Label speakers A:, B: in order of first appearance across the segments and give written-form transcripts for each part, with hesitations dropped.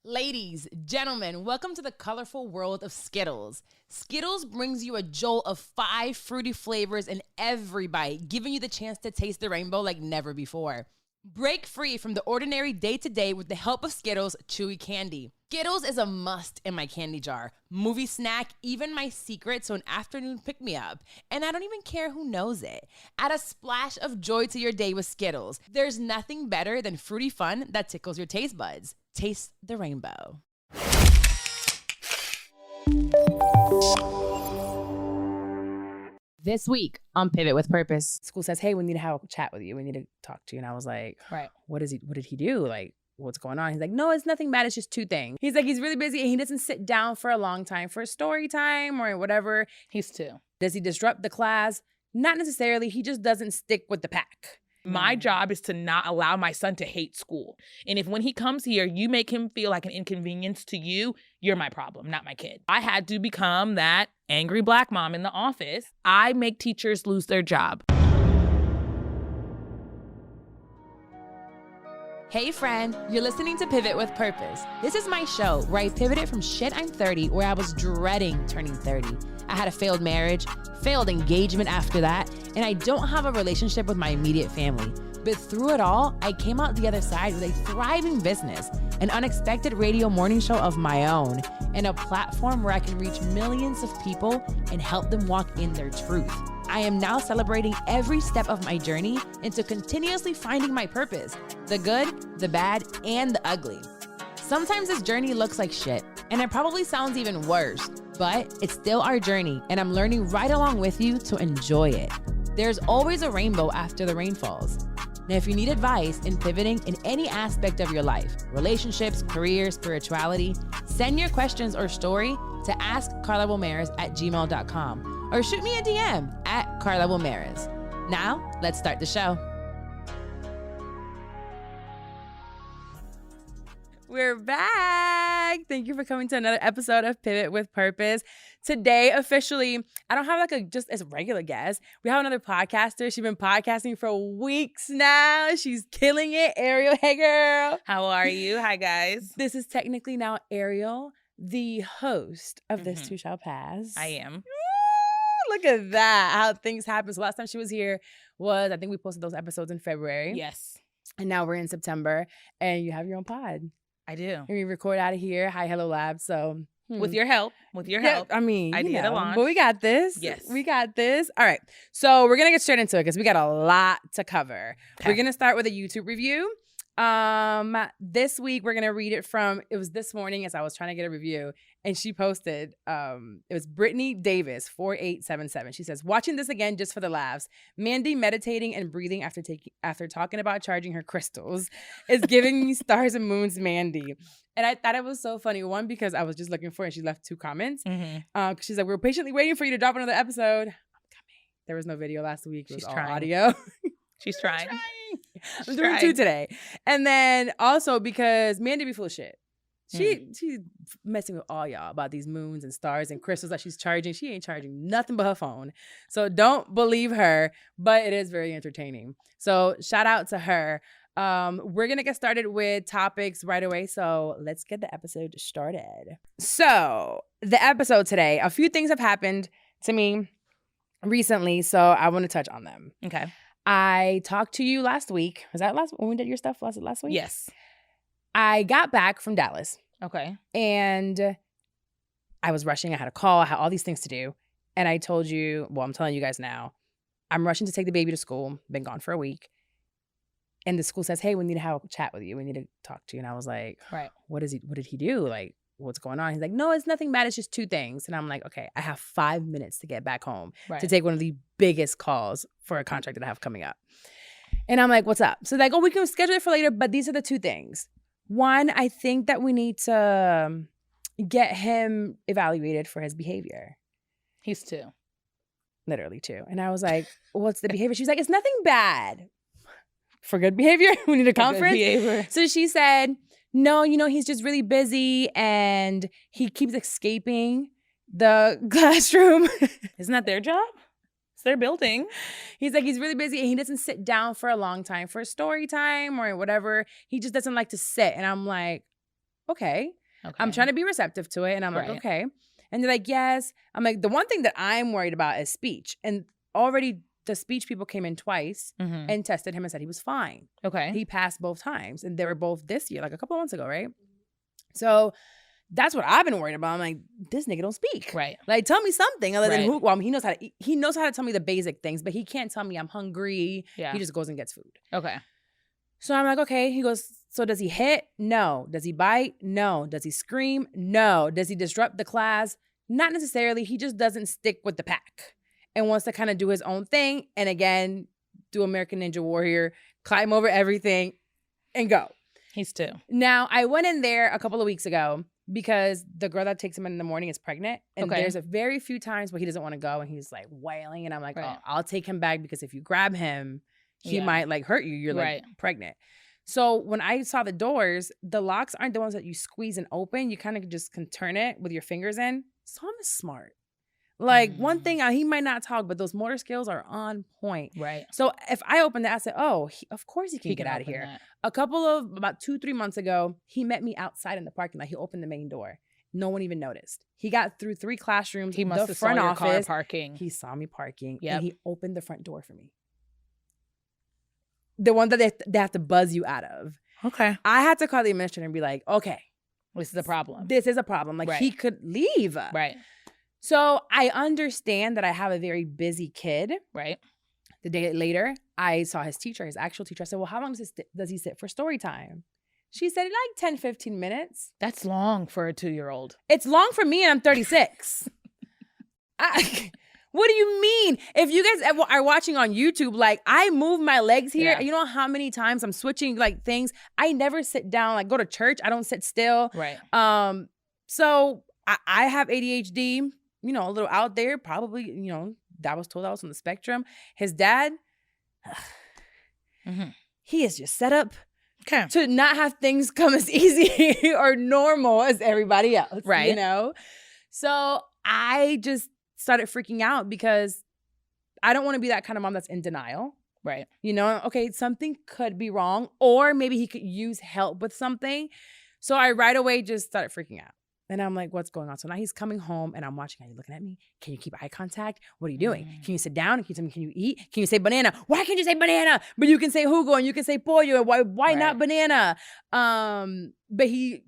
A: Ladies, gentlemen, welcome to the colorful world of Skittles. Skittles brings you a jolt of 5 fruity flavors in every bite, giving you the chance to taste the rainbow like never before. Break free from the ordinary day-to-day with the help of Skittles Chewy Candy. Skittles is a must in my candy jar, movie snack, even my secret so an afternoon pick-me-up. And I don't even care who knows it. Add a splash of joy to your day with Skittles. There's nothing better than fruity fun that tickles your taste buds. Taste the rainbow. This week on Pivot with Purpose, school says, hey, we need to have a chat with you. We need to talk to you. And I was like,
B: right.
A: What did he do? Like, what's going on? He's like, no, it's nothing bad. It's just 2 things. He's like, he's really busy and he doesn't sit down for a long time for story time or whatever.
B: He's 2.
A: Does he disrupt the class? Not necessarily. He just doesn't stick with the pack.
B: My job is to not allow my son to hate school. And if when he comes here, you make him feel like an inconvenience to you, you're my problem, not my kid. I had to become that angry black mom in the office. I make teachers lose their job.
A: Hey friend, you're listening to Pivot with Purpose. This is my show where I pivoted from shit I'm 30, where I was dreading turning 30. I had a failed marriage, failed engagement after that, and I don't have a relationship with my immediate family. But through it all, I came out the other side with a thriving business, an unexpected radio morning show of my own, and a platform where I can reach millions of people and help them walk in their truth. I am now celebrating every step of my journey into continuously finding my purpose, the good, the bad, and the ugly. Sometimes this journey looks like shit, and it probably sounds even worse, but it's still our journey, and I'm learning right along with you to enjoy it. There's always a rainbow after the rain falls. Now, if you need advice in pivoting in any aspect of your life, relationships, career, spirituality, send your questions or story to askcarlawomares@gmail.com or shoot me a DM at @carlawomares. Now, let's start the show. We're back. Thank you for coming to another episode of Pivot with Purpose. Today, officially, I don't have just as a regular guest. We have another podcaster. She's been podcasting for weeks now. She's killing it. Ariel, hey girl.
B: How are you? Hi, guys.
A: This is technically now Ariel, the host of This Too Shall Pass.
B: I am.
A: Look at that, how things happen. So last time she was here was, I think we posted those episodes in February.
B: Yes.
A: And now we're in September, and you have your own pod.
B: I do.
A: And we record out of here, Hi Hello Lab. So
B: with your help.
A: I mean,
B: I did a launch.
A: But we got this.
B: Yes.
A: We got this. All right. So we're going to get straight into it because we got a lot to cover. Okay. We're going to start with a YouTube review. This week we're going to read it from, it was this morning as I was trying to get a review, and she posted, it was Brittany Davis 4877. She says, watching this again just for the laughs. Mandy meditating and breathing after talking about charging her crystals is giving me stars and moons Mandy. And I thought it was so funny. One, because I was just looking for it and she left 2 comments. She's like, we're patiently waiting for you to drop another episode. I'm coming. There was no video last week. It was all audio.
B: She's trying.
A: I'm doing 2 today. And then also because Mandy be full of shit. She's messing with all y'all about these moons and stars and crystals that she's charging. She ain't charging nothing but her phone. So don't believe her, but it is very entertaining. So shout out to her. We're going to get started with topics right away. So let's get the episode started. So the episode today, a few things have happened to me recently. So I want to touch on them.
B: Okay.
A: I talked to you last week. Was that when we did your stuff? Was it last week?
B: Yes.
A: I got back from Dallas.
B: Okay.
A: And I was rushing. I had a call. I had all these things to do. And I told you, well, I'm telling you guys now, I'm rushing to take the baby to school. Been gone for a week. And the school says, hey, we need to have a chat with you. We need to talk to you. And I was like,
B: right.
A: What did he do? Like, what's going on? He's like, no, it's nothing bad. It's just 2 things. And I'm like, okay, I have 5 minutes to get back home to take one of the biggest calls for a contract that I have coming up. And I'm like, what's up? So like, oh, we can schedule it for later, but these are the 2 things. One, I think that we need to get him evaluated for his behavior.
B: He's 2.
A: Literally 2. And I was like, what's the behavior? She was like, it's nothing bad. For good behavior, we need a conference. So she said, no, he's just really busy and he keeps escaping the classroom.
B: Isn't that their job? It's their building.
A: He's like, he's really busy and he doesn't sit down for a long time for story time or whatever. He just doesn't like to sit. And I'm like, okay.
B: Okay.
A: I'm trying to be receptive to it. And I'm like,
B: Right.
A: okay. And they're like, yes. I'm like, the one thing that I'm worried about is speech. And already the speech people came in twice
B: Mhm.
A: and tested him and said he was fine.
B: Okay.
A: He passed both times. And they were both this year, like a couple of months ago, right? So that's what I've been worried about. I'm like, this nigga don't speak.
B: Right.
A: Like, tell me something other than
B: Right.
A: who. Well, he knows how to eat. He knows how to tell me the basic things, but he can't tell me I'm hungry.
B: Yeah.
A: He just goes and gets food.
B: Okay.
A: So I'm like, okay. He goes, so does he hit? No. Does he bite? No. Does he scream? No. Does he disrupt the class? Not necessarily. He just doesn't stick with the pack and wants to kind of do his own thing. And again, do American Ninja Warrior, climb over everything and go.
B: He's 2.
A: Now, I went in there a couple of weeks ago because the girl that takes him in the morning is pregnant. And
B: Okay.
A: there's a very few times where he doesn't want to go and he's like wailing. And I'm like,
B: Right.
A: oh, I'll take him back because if you grab him, he
B: Yeah.
A: might like hurt you. You're like
B: Right.
A: pregnant. So when I saw the doors, the locks aren't the ones that you squeeze and open. You kind of just can turn it with your fingers in. Tom is smart. Like one thing, he might not talk, but those motor skills are on point.
B: Right.
A: So if I opened that, I said, oh, of course he can get out of
B: open
A: here.
B: that.
A: A couple of about 2-3 months ago, he met me outside in the parking lot. He opened the main door. No one even noticed. He got through 3 classrooms,
B: He must
A: the
B: have saw
A: front
B: your
A: office.
B: car parking.
A: He saw me parking
B: Yep.
A: and he opened the front door for me. The one that they have to buzz you out of.
B: Okay.
A: I had to call the administrator and be like, okay,
B: This is a problem.
A: this is a problem. Like
B: Right.
A: he could leave.
B: Right.
A: So I understand that I have a very busy kid.
B: Right.
A: The day later, I saw his teacher, his actual teacher. I said, well, how long does he sit for story time? She said, like 10, 15 minutes.
B: That's long for a 2-year-old.
A: It's long for me and I'm 36. What do you mean? If you guys are watching on YouTube, like I move my legs here.
B: Yeah.
A: You know how many times I'm switching like things? I never sit down, like go to church. I don't sit still.
B: Right.
A: So I have ADHD, you know, a little out there, probably, you know, that was told I was on the spectrum. His dad,
B: Mhm.
A: he is just set up
B: Okay.
A: to not have things come as easy or normal as everybody else.
B: Right.
A: You know? So I just started freaking out because I don't want to be that kind of mom that's in denial.
B: Right.
A: You know, okay, something could be wrong, or maybe he could use help with something. So I right away just started freaking out. And I'm like, what's going on? So now he's coming home and I'm watching. Are you looking at me? Can you keep eye contact? What are you doing? Can you sit down? Can you tell me, can you eat? Can you say banana? Why can't you say banana? But you can say jugo and you can say pollo. And why not banana? But he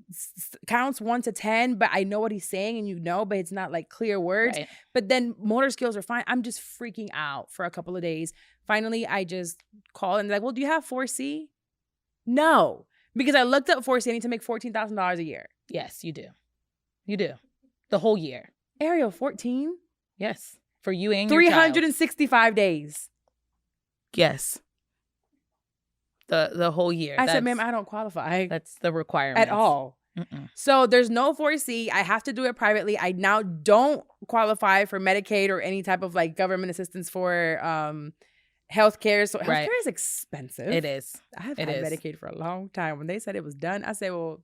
A: counts 1 to 10, but I know what he's saying and you know, but it's not like clear words.
B: Right.
A: But then motor skills are fine. I'm just freaking out for a couple of days. Finally, I just called and they're like, well, do you have 4C? No, because I looked up 4C. I need to make $14,000 a year.
B: Yes, you do. You do. The whole year.
A: Ariel, 14?
B: Yes. For you and your child.
A: 365 days.
B: Yes. The whole year.
A: I said, ma'am, I don't qualify
B: That's the requirement.
A: at all.
B: Mm-mm.
A: So there's no 4C. I have to do it privately. I now don't qualify for Medicaid or any type of like government assistance for healthcare. So
B: Right.
A: healthcare is expensive.
B: It is.
A: I have
B: It
A: had
B: is.
A: Medicaid for a long time. When they said it was done, I said, well,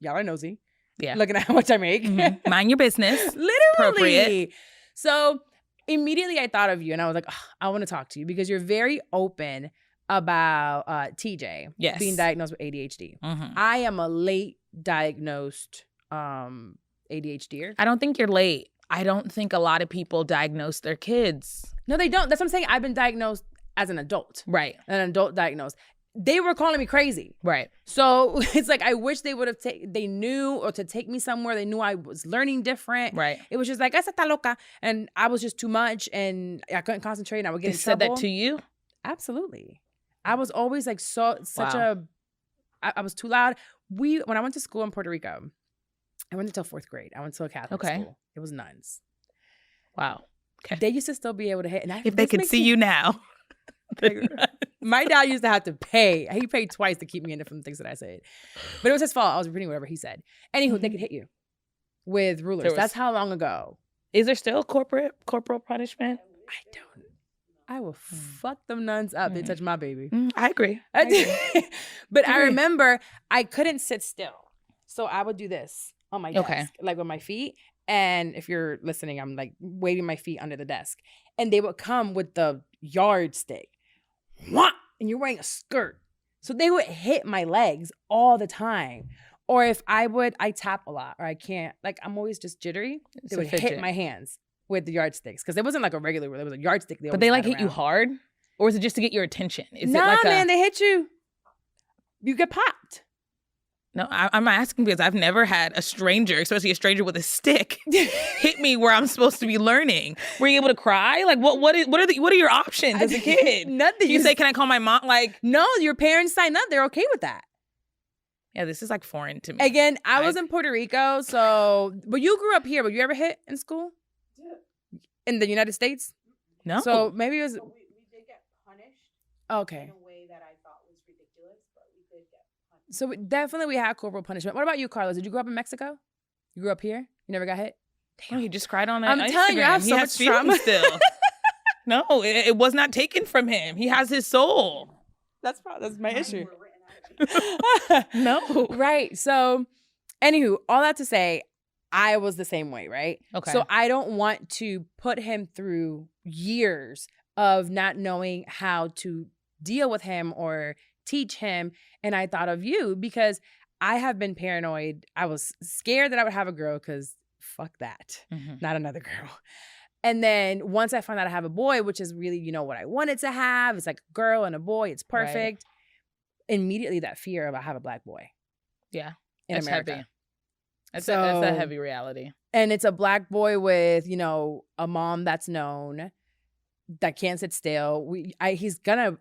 A: y'all are nosy.
B: Yeah.
A: Looking at how much I make.
B: Mhm. Mind your business.
A: Literally.
B: Appropriate.
A: So immediately I thought of you and I was like, I want to talk to you because you're very open about TJ
B: Yes.
A: being diagnosed with ADHD.
B: Mhm.
A: I am a late diagnosed ADHDer.
B: I don't think you're late. I don't think a lot of people diagnose their kids.
A: No, they don't. That's what I'm saying. I've been diagnosed as an adult,
B: Right.
A: an adult diagnosed. They were calling me crazy.
B: Right.
A: So it's like, I wish they would have they knew, or to take me somewhere. They knew I was learning different.
B: Right.
A: It was just like, esa está loca. And I was just too much and I couldn't concentrate and I would get
B: They
A: in
B: said
A: trouble.
B: that to you?
A: Absolutely. I was always like such
B: Wow.
A: I was too loud. When I went to school in Puerto Rico, I went until 4th grade. I went to a Catholic
B: Okay.
A: school. It was nuns.
B: Wow. Okay.
A: They used to still be able to hit. And
B: If they could see you now.
A: My dad used to have to pay. He paid twice to keep me in from the things that I said. But it was his fault. I was repeating whatever he said. Anywho, they could hit you with rulers. That's how long ago?
B: Is there still corporal punishment?
A: I don't. I will fuck them nuns up. They touch my baby.
B: I agree.
A: But I remember I couldn't sit still. So I would do this on my desk, like with my feet. And if you're listening, I'm like waving my feet under the desk. And they would come with the yardstick. Wah! And you're wearing a skirt. So they would hit my legs all the time.
C: Or if I tap a lot or I can't, like I'm always just jittery.
B: It's
C: They
B: a
C: would
B: fidget.
C: hit my hands with the yardsticks because it wasn't like a regular, it was a yardstick.
B: But they like hit you hard? Or is it just to get your attention? Is it like
C: man, they hit you. You get popped.
B: No, I'm asking because I've never had a stranger, especially a stranger with a stick, hit me where I'm supposed to be learning. Were you able to cry? Like, what are your options as a kid?
C: Nothing.
B: You say, "Can I call my mom?" Like,
C: no, your parents sign up. They're okay with that.
B: Yeah, this is like foreign to me.
C: Again, I was in Puerto Rico, but you grew up here. But you ever hit in school? Yeah. In the United States?
B: No.
C: So maybe it was.
D: We did get punished.
C: Okay.
D: In a way that I thought was ridiculous, but we did get punished.
C: So we had corporal punishment. What about you, Carlos? Did you grow up in Mexico? You grew up here? You never got hit?
B: Damn, he just cried on that.
C: I'm telling you, I have so much trauma
B: still. No, it was not taken from him. He has his soul.
C: That's my issue.
B: No.
C: Right. So, anywho, all that to say, I was the same way, right?
B: Okay.
C: So I don't want to put him through years of not knowing how to deal with him or teach him. And I thought of you because I have been paranoid. I was scared that I would have a girl because fuck that.
B: Mm-hmm.
C: Not another girl. And then once I found out I have a boy, which is really, what I wanted to have, it's like a girl and a boy, it's perfect. Right. Immediately that fear of I have a black boy.
B: Yeah.
C: In
B: That's
C: America.
B: Heavy. That's a heavy reality.
C: And it's a black boy with, a mom that's known, that can't sit still. He's gonna.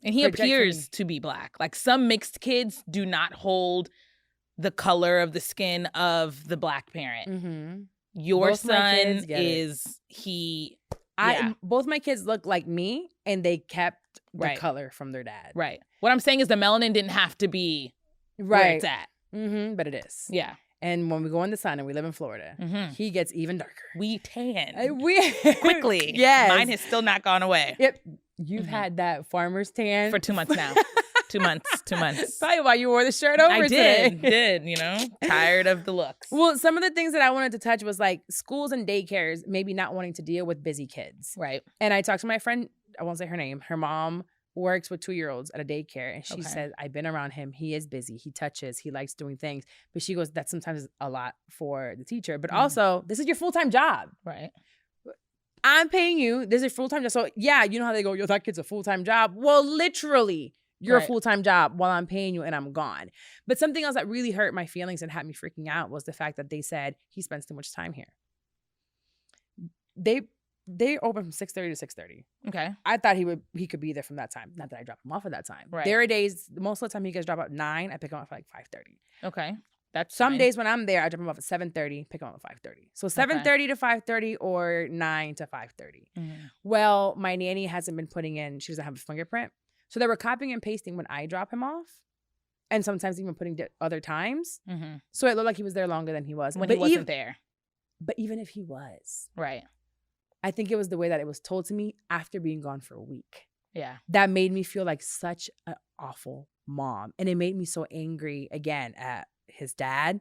B: And he appears to be black. Like some mixed kids do not hold the color of the skin of the black parent.
C: Mm-hmm.
B: Your
C: Both
B: son is
C: both my kids look like me, and they kept the
B: right.
C: color from their dad.
B: Right. What I'm saying is the melanin didn't have to be where it's at.
C: Mm-hmm, but it is.
B: Yeah.
C: And when we go in the sun and we live in Florida,
B: mm-hmm.
C: he gets even darker.
B: We tan.
C: Quickly. Yes.
B: Mine has still not gone away.
C: Yep. You've had that farmer's tan.
B: For 2 months now. 2 months. 2 months.
C: Probably why you wore the shirt over today.
B: I did, tired of the looks.
C: Well, some of the things that I wanted to touch was like schools and daycares maybe not wanting to deal with busy kids.
B: Right.
C: And I talked to my friend, I won't say her name, her mom works with 2-year-olds at a daycare, and she said, I've been around him. He is busy. He touches. He likes doing things. But she goes, that sometimes is a lot for the teacher. But also, this is your full-time job.
B: Right.
C: I'm paying you. This is a full-time job. So yeah, you know how they go, yo, that kid's a full-time job. Well, literally, you're a full-time job while I'm paying you and I'm gone. But something else that really hurt my feelings and had me freaking out was the fact that they said he spends too much time here. They open from 6:30 to 6:30.
B: Okay.
C: I thought he could be there from that time. Not that I drop him off at that time.
B: Right.
C: There are days, most of the time he gets dropped at 9. I pick him up at like 5:30.
B: Okay. That's
C: some
B: fine.
C: days when I'm there, I drop him off at 7:30, pick him up at 5:30. So 7:30 to 5:30 or 9 to 5:30.
B: Mm-hmm.
C: Well, my nanny hasn't been putting in, she doesn't have a fingerprint. So they were copying and pasting when I drop him off. And sometimes even putting other times.
B: Mm-hmm.
C: So it looked like he was there longer than he was.
B: When he wasn't there.
C: But even if he was.
B: Right.
C: I think it was the way that it was told to me after being gone for a week.
B: Yeah.
C: That made me feel like such an awful mom. And it made me so angry again at his dad,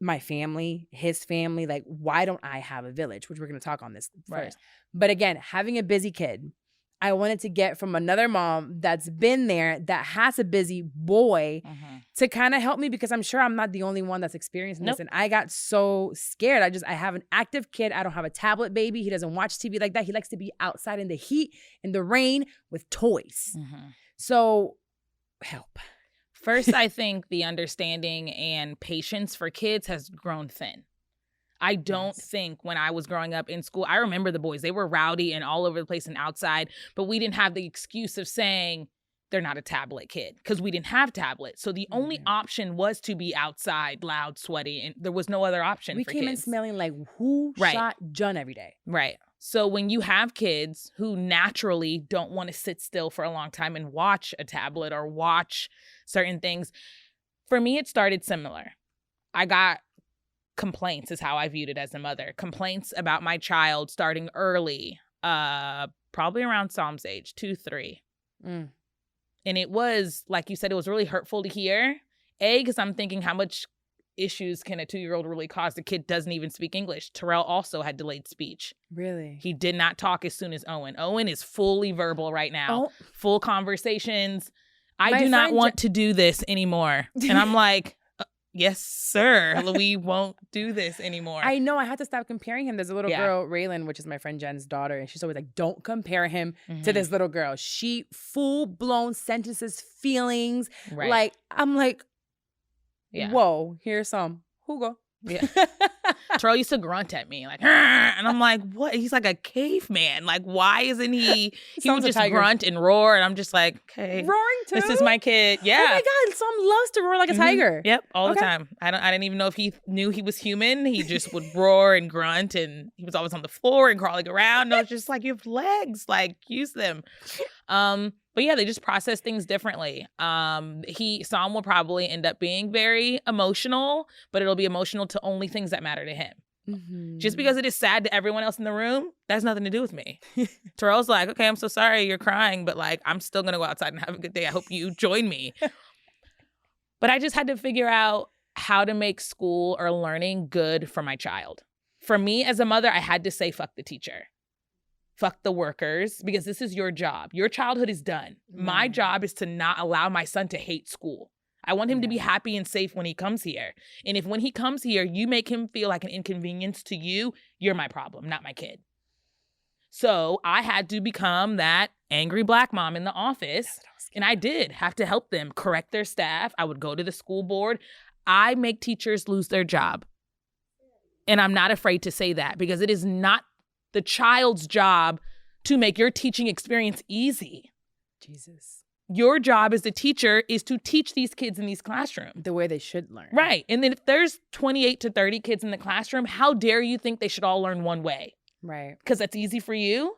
C: my family, his family. Like, why don't I have a village? Which we're going to talk on this first. But again, having a busy kid, I wanted to get from another mom that's been there, that has a busy boy, to kind of help me, because I'm sure I'm not the only one that's experiencing this. And I got so scared. I have an active kid. I don't have a tablet baby. He doesn't watch TV like that. He likes to be outside in the heat, in the rain, with toys. So help.
B: First, I think the understanding and patience for kids has grown thin. I don't think when I was growing up in school, I remember the boys, they were rowdy and all over the place and outside, but we didn't have the excuse of saying they're not a tablet kid because we didn't have tablets. So the only option was to be outside, loud, sweaty, and there was no other option for kids.
C: We came in smelling like who shot John every day.
B: Right. So when you have kids who naturally don't want to sit still for a long time and watch a tablet or watch certain things, for me, it started similar. I got complaints is how I viewed it as a mother. Complaints about my child starting early, probably around Psalm's age, 2, 3. And it was, like you said, it was really hurtful to hear. Because I'm thinking, how much issues can a 2-year-old really cause? The kid doesn't even speak English. Terrell also had delayed speech.
C: Really?
B: He did not talk as soon as Owen. Owen is fully verbal right now. Full conversations. I do not want to do this anymore. And I'm like, yes, sir. We won't do this anymore.
C: I know. I had to stop comparing him. There's a little
B: Yeah.
C: girl, Raylan, which is my friend Jen's daughter, and she's always like, don't compare him to
B: Mhm.
C: this little girl. She full-blown sentences, feelings.
B: Right.
C: Like, I'm like,
B: Yeah.
C: whoa, here's some. Hugo.
B: Yeah. Terrell used to grunt at me like, "Arr!" And I'm like, what? He's like a caveman. Like, why isn't he? He
C: Sounds
B: would
C: a
B: just
C: tiger.
B: grunt and roar, and I'm just like, okay,
C: Roaring too?
B: this is my kid.
C: Oh
B: Yeah.
C: my God, Sam loves to roar like a
B: Mhm.
C: tiger.
B: Yep, all
C: Okay.
B: the time. I didn't even know if he knew he was human. He just would roar and grunt, and he was always on the floor and crawling around. And I was just like, you have legs, like use them. But yeah, they just process things differently. Sam will probably end up being very emotional, but it'll be emotional to only things that matter to him.
C: Mhm.
B: Just because it is sad to everyone else in the room, that has nothing to do with me. Terrell's like, okay, I'm so sorry you're crying, but like, I'm still going to go outside and have a good day. I hope you join me. But I just had to figure out how to make school or learning good for my child. For me as a mother, I had to say, fuck the teacher. Fuck the workers, because this is your job. Your childhood is done. My
C: Right.
B: job is to not allow my son to hate school. I want him to be
C: Yeah.
B: happy and safe when he comes here. And if when he comes here, you make him feel like an inconvenience to you, you're my problem, not my kid. So I had to become that angry Black mom in the office. And I did have to help them correct their staff. I would go to the school board. I make teachers lose their job. And I'm not afraid to say that, because it is not the child's job to make your teaching experience easy.
C: Jesus.
B: Your job as a teacher is to teach these kids in these classrooms.
C: The way they should learn.
B: Right. And then if there's 28 to 30 kids in the classroom, how dare you think they should all learn one way?
C: Right.
B: Because that's easy for you?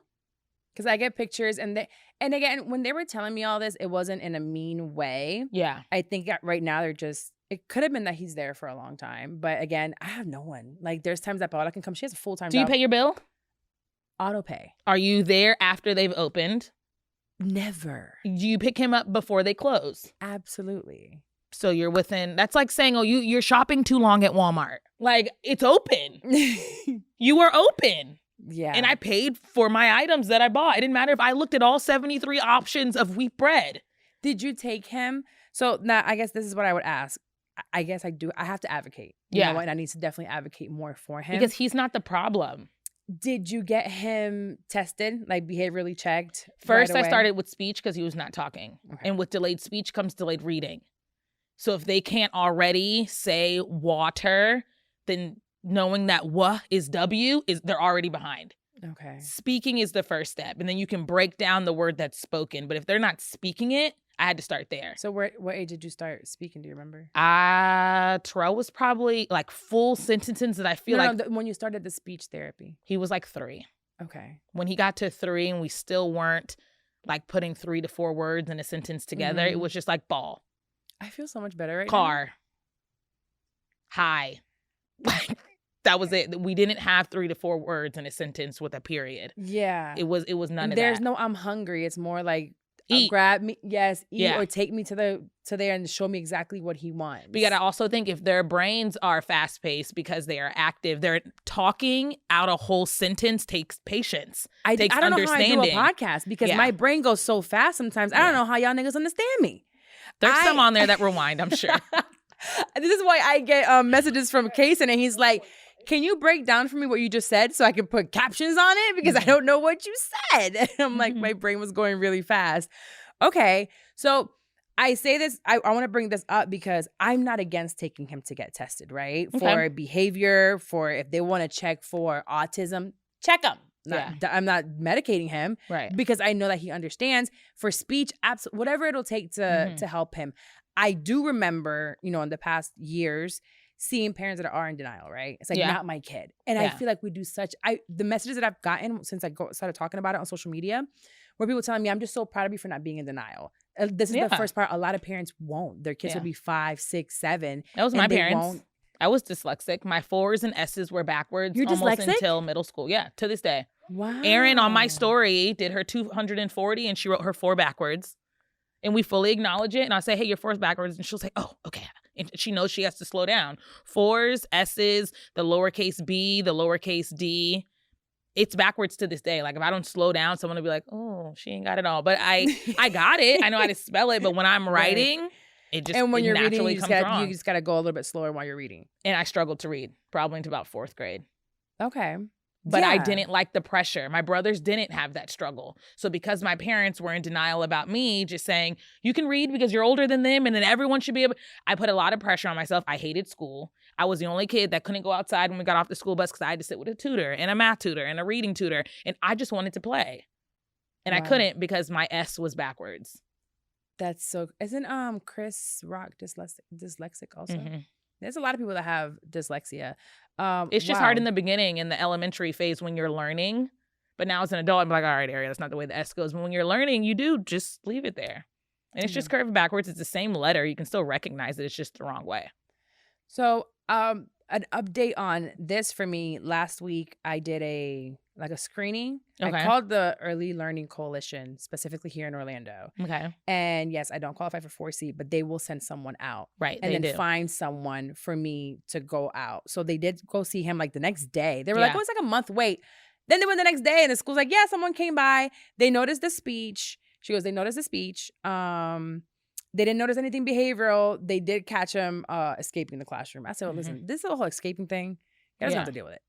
C: Because I get pictures and again, when they were telling me all this, it wasn't in a mean way.
B: Yeah.
C: I think that right now it could have been that he's there for a long time. But again, I have no one. Like there's times that Paola can come. She has a full-time
B: Do you
C: job.
B: pay your bill?
C: Auto pay?
B: Are you there after they've opened?
C: Never.
B: Do you pick him up before they close?
C: Absolutely.
B: So you're within, that's like saying, oh, you're shopping too long at Walmart. Like, it's open. You were open.
C: Yeah.
B: And I paid for my items that I bought. It didn't matter if I looked at all 73 options of wheat bread.
C: Did you take him? So now I guess this is what I would ask. I guess I do. I have to advocate. You
B: Yeah.
C: know what? And I need to definitely advocate more for him.
B: Because he's not the problem.
C: Did you get him tested, like behaviorally checked?
B: First,
C: right
B: I
C: away?
B: started with speech because he was not talking.
C: Okay.
B: And with delayed speech comes delayed reading. So if they can't already say water, then knowing that "wa" is W, they're already behind.
C: Okay.
B: Speaking is the first step. And then you can break down the word that's spoken. But if they're not speaking it, I had to start there.
C: So what age did you start speaking? Do you remember?
B: Terrell was probably like full sentences that I feel like
C: when you started the speech therapy.
B: he was like 3.
C: Okay.
B: When he got to 3 and we still weren't like putting 3 to 4 words in a sentence together, it
C: Mhm.
B: was just like ball,
C: I feel so much better right
B: car, hi. Like that was it. We didn't have 3 to 4 words in a sentence with a period.
C: now. Yeah.
B: It was none of
C: There's
B: that.
C: no I'm hungry. It's more like
B: Eat.
C: grab me, yes, eat,
B: Yeah.
C: or take me to there and show me exactly what he wants.
B: But you gotta also think if their brains are fast paced because they are active, they're talking out a whole sentence takes patience.
C: I
B: takes
C: don't know how I do a
B: understanding.
C: podcast because
B: Yeah.
C: my brain goes so fast sometimes. I don't know how y'all niggas understand me.
B: There's some on there that rewind, I'm sure.
C: This is why I get messages from Kason and he's like, can you break down for me what you just said so I can put captions on it? Because I don't know what you said. And I'm like, my brain was going really fast. Okay. So I say this, I want to bring this up because I'm not against taking him to get tested, right?
B: Okay.
C: For behavior, for if they want to check for autism, check him. I'm not medicating him
B: Right.
C: because I know that he understands. For speech, whatever it'll take to help him. I do remember, in the past years, seeing parents that are in denial, right? It's like,
B: Yeah.
C: not my kid. And I
B: Yeah.
C: feel like we do the messages that I've gotten since I started talking about it on social media, where people telling me, I'm just so proud of you for not being in denial. This is the
B: Yeah.
C: first part. A lot of parents won't. Their kids
B: Yeah.
C: will be 5, 6, 7.
B: That was
C: and
B: my
C: they
B: parents.
C: won't.
B: I was dyslexic. My 4s and S's were backwards
C: You're
B: almost
C: dyslexic?
B: until middle school. Yeah, to this day.
C: Wow.
B: Erin on my story did her 240 and she wrote her 4 backwards. And we fully acknowledge it. And I say, hey, your 4's backwards. And she'll say, oh, okay. And she knows she has to slow down. 4s, S's, the lowercase b, the lowercase d. It's backwards to this day. Like if I don't slow down, someone will be like, oh, she ain't got it all. But I got it. I know how to spell it. But when I'm writing, It just
C: And when
B: it
C: you're reading,
B: naturally
C: you just,
B: comes
C: gotta,
B: wrong.
C: you just gotta go a little bit slower while you're reading.
B: And I struggled to read probably into about 4th grade.
C: Okay.
B: But I
C: Yeah.
B: didn't like the pressure. My brothers didn't have that struggle. So because my parents were in denial about me, just saying, you can read because you're older than them and then everyone should be able, I put a lot of pressure on myself. I hated school. I was the only kid that couldn't go outside when we got off the school bus because I had to sit with a tutor and a math tutor and a reading tutor. And I just wanted to play. And I
C: Wow.
B: couldn't because my S was backwards.
C: That's so. Isn't Chris Rock dyslexic also?
B: Mhm.
C: There's a lot of people that have dyslexia.
B: It's just hard
C: wow.
B: in the beginning, in the elementary phase when you're learning. But now as an adult, I'm like, all right, Ariel, that's not the way the S goes. But when you're learning, you do just leave it there. And it's just curved backwards. It's the same letter. You can still recognize it. It's just the wrong way.
C: So, an update on this for me. Last week, I did a screening.
B: Okay.
C: I called the Early Learning Coalition, specifically here in Orlando.
B: Okay.
C: And yes, I don't qualify for 4C, but they will send someone out.
B: Right.
C: And
B: they
C: then
B: do.
C: find someone for me to go out. So they did go see him like the next day. They were like,
B: Yeah.
C: oh, it's like a month wait. Then they went the next day and the school's like, yeah, someone came by. They noticed the speech. She goes, they noticed the speech. They didn't notice anything behavioral. They did catch him escaping the classroom. I said, well, listen, this whole escaping thing, he doesn't have to deal with it.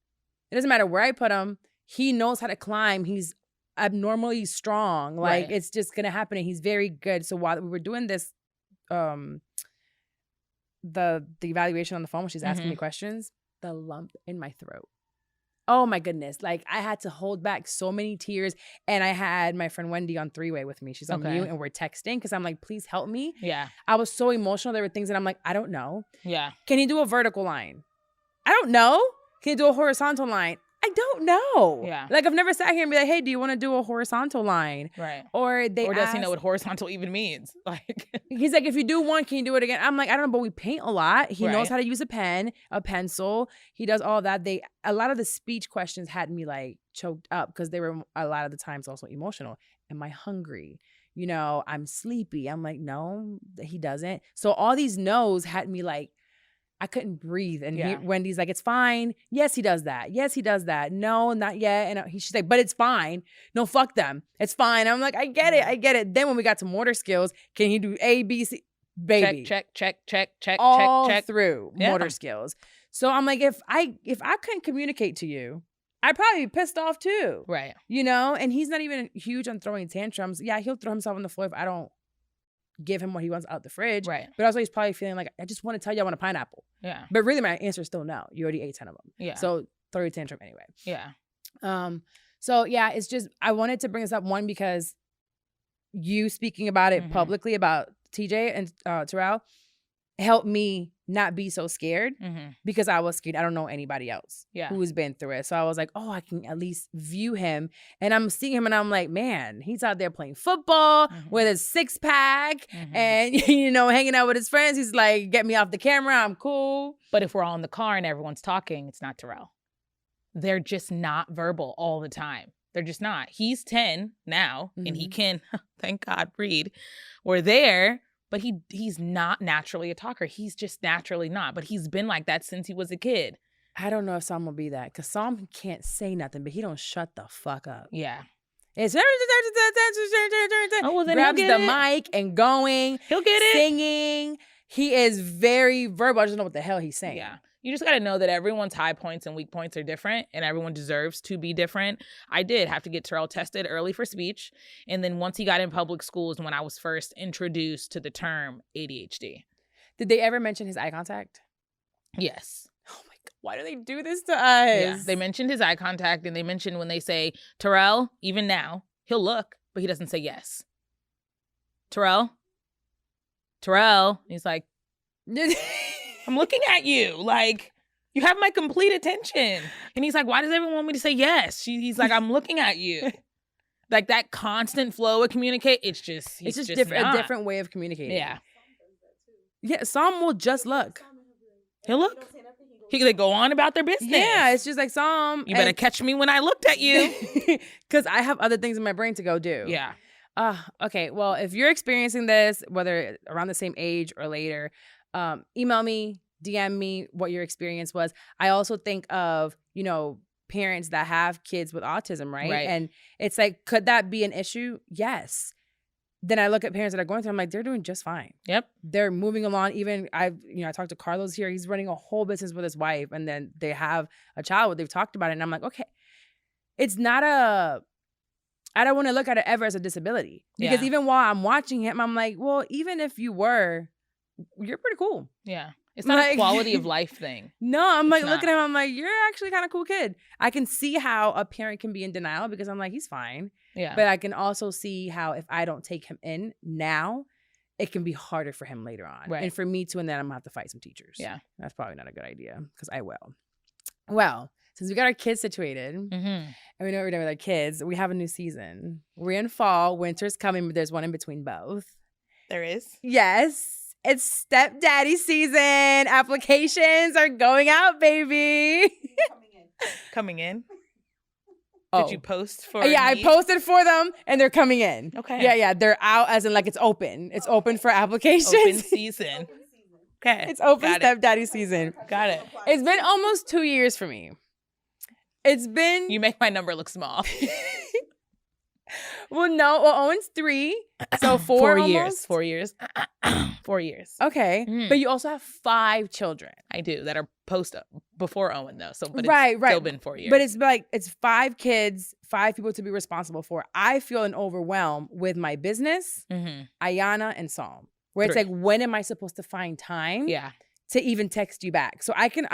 C: It doesn't matter where I put him. He knows how to climb. He's abnormally strong. Like, it's just going to happen. And he's very good. So while we were doing this, the evaluation on the phone when she's asking me questions, the lump in my throat. Oh my goodness. Like, I had to hold back so many tears. And I had my friend Wendy on 3-way with me. She's on mute and we're texting because I'm like, please help me.
B: Yeah.
C: I was so emotional. There were things that I'm like, I don't know.
B: Yeah.
C: Can he do a vertical line? I don't know. Can he do a horizontal line? I don't know.
B: Yeah.
C: Like, I've never sat here and be like, hey, do you want to do a horizontal line?
B: Right.
C: Or
B: does he know what horizontal even means? Like,
C: he's like, if you do one, can you do it again? I'm like, I don't know, but we paint a lot. He knows
B: Right.
C: how to use a pen, a pencil. He does all that. A lot of the speech questions had me like choked up because they were a lot of the times also emotional. Am I hungry? You know, I'm sleepy. I'm like, no, he doesn't. So all these no's had me like, I couldn't breathe. And Wendy's like, it's fine. Yes, he does that. Yes, he does that. No, not yet. And she's like, but it's fine. No, fuck them. It's fine. I'm like, I get it. I get it. Then when we got to motor skills, can he do A, B, C? Baby.
B: check.
C: All
B: check.
C: through motor skills. So I'm like, if I couldn't communicate to you, I'd probably be pissed off too.
B: Right.
C: You know? And he's not even huge on throwing tantrums. Yeah, he'll throw himself on the floor if I don't give him what he wants out the fridge.
B: Right.
C: But also he's probably feeling like, I just want to tell you I want a pineapple.
B: Yeah.
C: But really my answer is still no. You already ate 10 of them.
B: Yeah.
C: So throw your tantrum anyway.
B: Yeah.
C: So yeah, it's just, I wanted to bring this up, one, because you speaking about it publicly about TJ and Terrell helped me not be so scared because I was scared. I don't know anybody else who's been through it. So I was like, oh, I can at least view him. And I'm seeing him and I'm like, man, he's out there playing football with his 6-pack and, you know, hanging out with his friends. He's like, get me off the camera. I'm cool.
B: But if we're all in the car and everyone's talking, it's not Terrell. They're just not verbal all the time. They're just not. He's 10 now and he can, thank God, read. We're there. But he's not naturally a talker. He's just naturally not. But he's been like that since he was a kid.
C: I don't know if Sam will be that. Because Sam can't say nothing, but he don't shut the fuck up.
B: Yeah.
C: It's
B: Oh, well, then
C: grabs
B: he'll get
C: the
B: it.
C: mic and going.
B: He'll get it.
C: Singing. He is very verbal. I just don't know what the hell he's saying.
B: Yeah. You just got to know that everyone's high points and weak points are different and everyone deserves to be different. I did have to get Terrell tested early for speech. And then once he got in public schools, when I was first introduced to the term ADHD.
C: Did they ever mention his eye contact?
B: Yes.
C: Oh my God. Why do they do this to us?
B: Yeah. They mentioned his eye contact and they mentioned when they say, Terrell, even now, he'll look, but he doesn't say yes. Terrell. He's like, I'm looking at you. Like, you have my complete attention. And he's like, why does everyone want me to say yes? He's like, I'm looking at you. Like that constant flow of communicate. It's just
C: different, a different way of communicating.
B: Yeah.
C: Yeah. Sam will just look.
B: He'll look. They go on about their business.
C: Yeah. It's just like Sam.
B: You better catch me when I looked at you.
C: Because I have other things in my brain to go do.
B: Yeah.
C: Okay. Well, if you're experiencing this, whether around the same age or later, email me, DM me what your experience was. I also think of, you know, parents that have kids with autism, right? And it's like, could that be an issue? Yes. then I look at parents that are going through, I'm like, they're doing just fine.
B: Yep.
C: They're moving along. Even I talked to Carlos here. He's running a whole business with his wife, and then they have a child. They've talked about it, and I'm like, okay, it's not I don't want to look at it ever as a disability, because even while I'm watching him, I'm like, well, even if you were, you're pretty cool.
B: Yeah. It's not a quality of life thing.
C: No, I'm like,
B: It's
C: look at
B: not.
C: him. I'm like, you're actually kind of cool kid. I can see how a parent can be in denial, because I'm like, he's fine.
B: Yeah.
C: But I can also see how if I don't take him in now, it can be harder for him later on.
B: Right.
C: And for me too, and then I'm going to have to fight some teachers.
B: Yeah.
C: That's probably not a good idea, because I will. Well, since we got our kids situated and we know what we're doing with our kids, we have a new season. We're in fall. Winter's coming, but there's one in between both.
B: There is.
C: Yes. It's stepdaddy season. Applications are going out, baby.
B: Coming in.
C: Oh.
B: Did you post for?
C: Yeah, I
B: me?
C: posted for them and they're coming in.
B: Okay.
C: Yeah. They're out as in like it's open. It's open for applications.
B: Open season. Okay.
C: It's open
B: Got it.
C: stepdaddy season.
B: Got it.
C: It's been almost 2 years for me. It's been
B: You make my number look small.
C: well, Owen's 3. So 4
B: years.
C: almost?
B: 4 years. 4 years.
C: Okay.
B: Mhm.
C: But you also have 5 children.
B: I do that are before Owen though. So but
C: Right.
B: it's still been 4 years.
C: But it's like it's 5 kids, 5 people to be responsible for. I feel an overwhelm with my business, Ayana, and Psalm. Where it's
B: 3.
C: like, when am I supposed to find time
B: Yeah.
C: to even text you back? So I can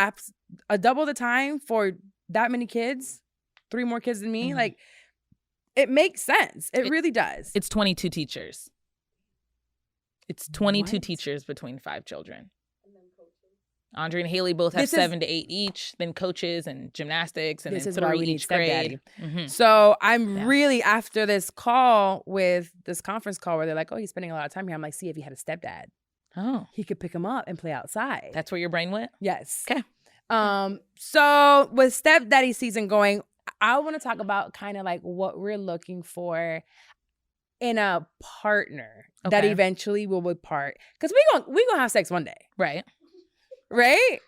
C: double the time for that many kids, 3 more kids than me. Like, it makes sense. It really does.
B: It's 22 teachers. It's 22
C: What?
B: teachers between 5 children. Andre and Haley both have 7 to 8 each, then coaches and gymnastics, and
C: This
B: then
C: is why
B: 3
C: we need
B: each grade.
C: So I'm
B: Yeah.
C: really, after this call with this conference call where they're like, oh, he's spending a lot of time here. I'm like, see, if he had a stepdad,
B: Oh,
C: he could pick him up and play outside.
B: that's where your brain went?
C: Yes.
B: Okay.
C: So with stepdaddy season going, I want to talk about kind of like what we're looking for in a partner that
B: Okay.
C: eventually will part. Because we gonna have sex one day,
B: Right.
C: right?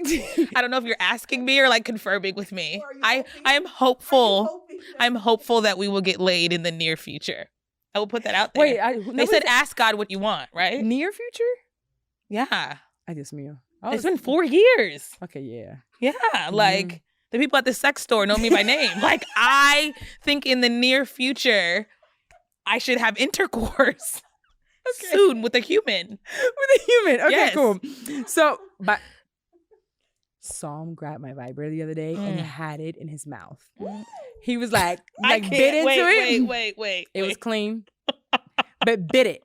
B: I don't know if you're asking me or like confirming with me. I am hopeful. I'm hopeful that we will get laid in the near future. I will put that out there.
C: Wait,
B: they said ask God what you want, right?
C: near future?
B: Yeah.
C: I just mean.
B: It's been 4 years.
C: Okay, yeah.
B: Yeah. Like the people at the sex store know me by name. Like I think in the near future, I should have intercourse soon with a human.
C: With a human. Okay,
B: Yes.
C: cool. So, but Psalm grabbed my vibrator the other day and had it in his mouth. He was like bit into it.
B: Wait.
C: It was clean, but bit it.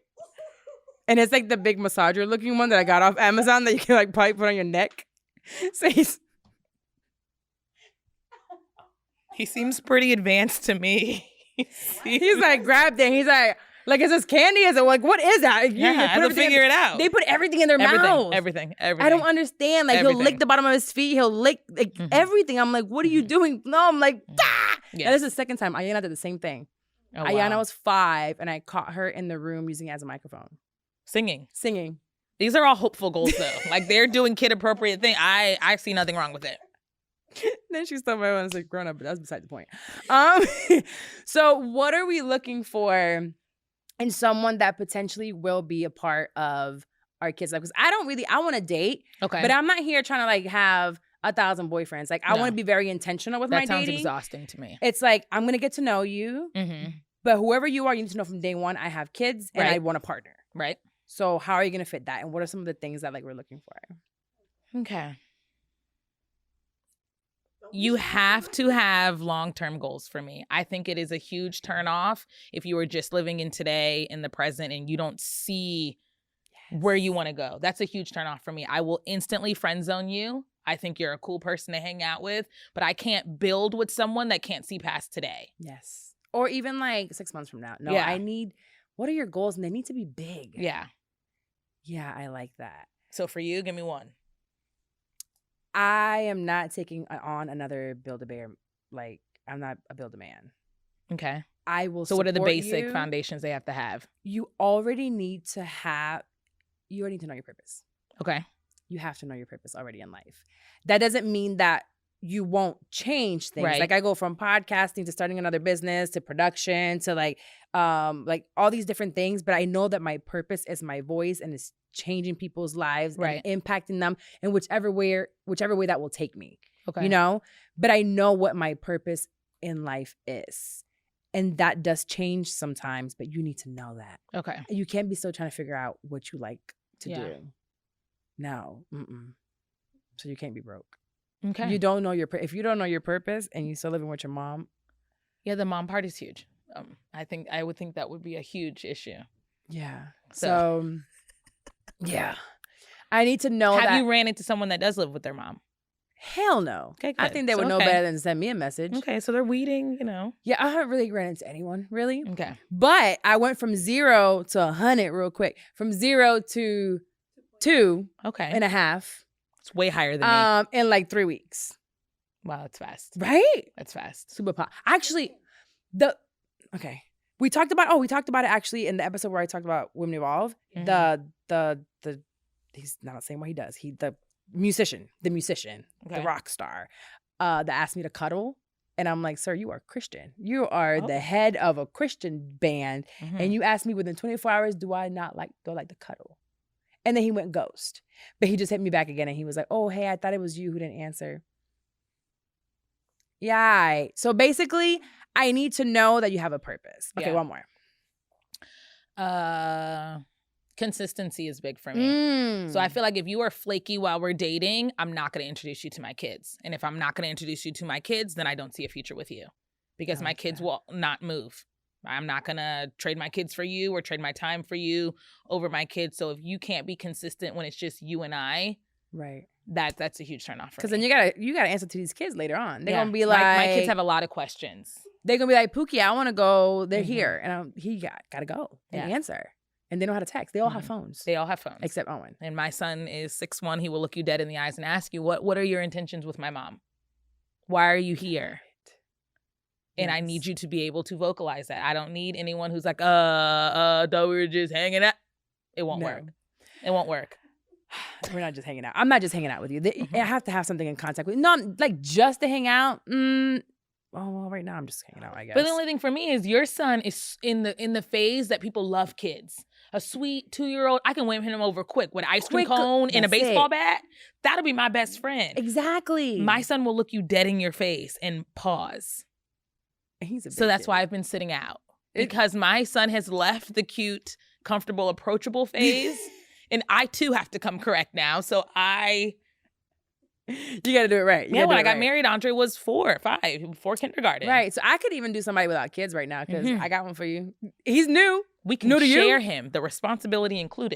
C: And it's like the big massager looking one that I got off Amazon that you can like probably put on your neck. So
B: He seems pretty advanced to me.
C: he's like grabbed it. He's like, is this candy? Is it like, what is that?
B: Yeah, I have to figure it out.
C: They put everything in their mouth.
B: Everything.
C: I don't understand. Like he'll lick
B: Everything.
C: the bottom of his feet. He'll lick like everything. I'm like, what are you doing? No, I'm like, ah.
B: Yes.
C: Now, this is the second time. Ayana did the same thing.
B: Oh,
C: Ayana
B: wow.
C: was 5 and I caught her in the room using it as a microphone.
B: Singing.
C: These
B: These are all hopeful goals though. Like they're doing kid appropriate thing. I see nothing wrong with it.
C: Then she stole my one as a grown up, but that's beside the point. So what are we looking for in someone that potentially will be a part of our kids' life? Because I want to date,
B: Okay.
C: but I'm not here trying to like have 1,000 boyfriends. Like I
B: No.
C: want to be very intentional with
B: that
C: my
B: sounds
C: dating.
B: exhausting to me.
C: It's like I'm gonna get to know you, but whoever you are, you need to know from day one. I have kids and I
B: Right.
C: want a partner.
B: Right.
C: So how are you gonna fit that? And what are some of the things that like we're looking for?
B: Okay. You have to have long-term goals for me. I think it is a huge turnoff if you are just living in today, in the present, and you don't see where you want to go. That's a huge turnoff for me. I will instantly friend zone you. I think you're a cool person to hang out with, but I can't build with someone that can't see past today.
C: Yes. Or even like 6 months from now. No,
B: Yeah.
C: what are your goals? And they need to be big.
B: Yeah.
C: Yeah, I like that.
B: So for you, give me one.
C: I am not taking on another Build-A-Bear. Like, I'm not a Build-A-Man.
B: Okay.
C: I will
B: So what are the
C: support
B: basic
C: you.
B: foundations they have to have?
C: You already need to know your purpose.
B: Okay.
C: You have to know your purpose already in life. That doesn't mean that you won't change things.
B: Right.
C: Like I go from podcasting to starting another business to production to like all these different things. But I know that my purpose is my voice and it's changing people's lives
B: Right.
C: and impacting them in whichever way that will take me.
B: Okay.
C: You know? But I know what my purpose in life is. And that does change sometimes, but you need to know that.
B: Okay.
C: You can't be still trying to figure out what you like to
B: Yeah.
C: do. No. So you can't be broke.
B: Okay.
C: You don't know if you don't know your purpose and you still living with your mom.
B: Yeah, the mom part is huge. I would think that would be a huge issue.
C: Yeah.
B: So-
C: So yeah. I need to know
B: Have
C: that.
B: you ran into someone that does live with their mom?
C: Hell no.
B: Okay,
C: I
B: good.
C: think they
B: So,
C: would know
B: okay.
C: better than to send me a message.
B: Okay, so they're weeding, you know.
C: Yeah, I haven't really ran into anyone, really.
B: Okay.
C: But I went from 0 to 100 real quick. From 0 to 2.5
B: Okay. It's way higher than me.
C: in like 3 weeks.
B: Wow, that's fast.
C: Right?
B: That's fast.
C: Super pop. Actually, we talked about it actually in the episode where I talked about Women Evolve.
B: Mhm.
C: The he's not saying what he does. The musician,
B: Okay.
C: the rock star, that asked me to cuddle. And I'm like, sir, you are Christian. You are the head of a Christian band.
B: Mhm.
C: And you asked me within 24 hours, do I like to cuddle? And then he went ghost. But he just hit me back again and he was like, oh, hey, I thought it was you who didn't answer. Yeah. All right. So basically, I need to know that you have a purpose. Okay,
B: Yeah.
C: one more.
B: Consistency is big for me. So I feel like if you are flaky while we're dating, I'm not going to introduce you to my kids. And if I'm not going to introduce you to my kids, then I don't see a future with you because my kids will not move. I'm not going to trade my kids for you or trade my time for you over my kids. So if you can't be consistent when it's just you and I,
C: Right.
B: that's a huge turn off for me.
C: Because then you gotta answer to these kids later on. They're
B: Yeah.
C: gonna be like,
B: my kids have a lot of questions.
C: they're gonna be like, Pookie, I want to go. They're
B: Mhm.
C: here, and he gotta go and
B: Yeah.
C: answer. And they know how to text. They all have
B: Mhm.
C: phones,
B: They all have phones.
C: except Owen.
B: And my son is 6'1". He will look you dead in the eyes and ask you, what are your intentions with my mom? Why are you here? And I need you to be able to vocalize that. I don't need anyone who's like, thought we were just hanging out. It won't
C: No.
B: work. It won't work.
C: We're not just hanging out. I'm not just hanging out with you.
B: Mhm.
C: I have to have something in contact with. No, like just to hang out. Well, right now I'm just hanging out, I guess.
B: But the only thing for me is your son is in the phase that people love kids. A sweet 2-year-old, I can win him over quick with an ice cream
C: Quick,
B: cone and a
C: that's
B: baseball
C: it.
B: bat. That'll be my best friend.
C: Exactly.
B: My son will look you dead in your face and pause.
C: He's a big
B: So that's
C: kid.
B: why I've been sitting out. Because my son has left the cute, comfortable, approachable phase. And I too have to come correct now. So
C: you got to do it right. You
B: yeah,
C: gotta
B: when
C: do
B: I
C: it
B: got
C: right.
B: married, Andre was 4 or 5, before kindergarten.
C: Right. So I could even do somebody without kids right now because
B: Mhm.
C: I got one for you. He's new.
B: We can
C: New to you?
B: share him, the responsibility incled.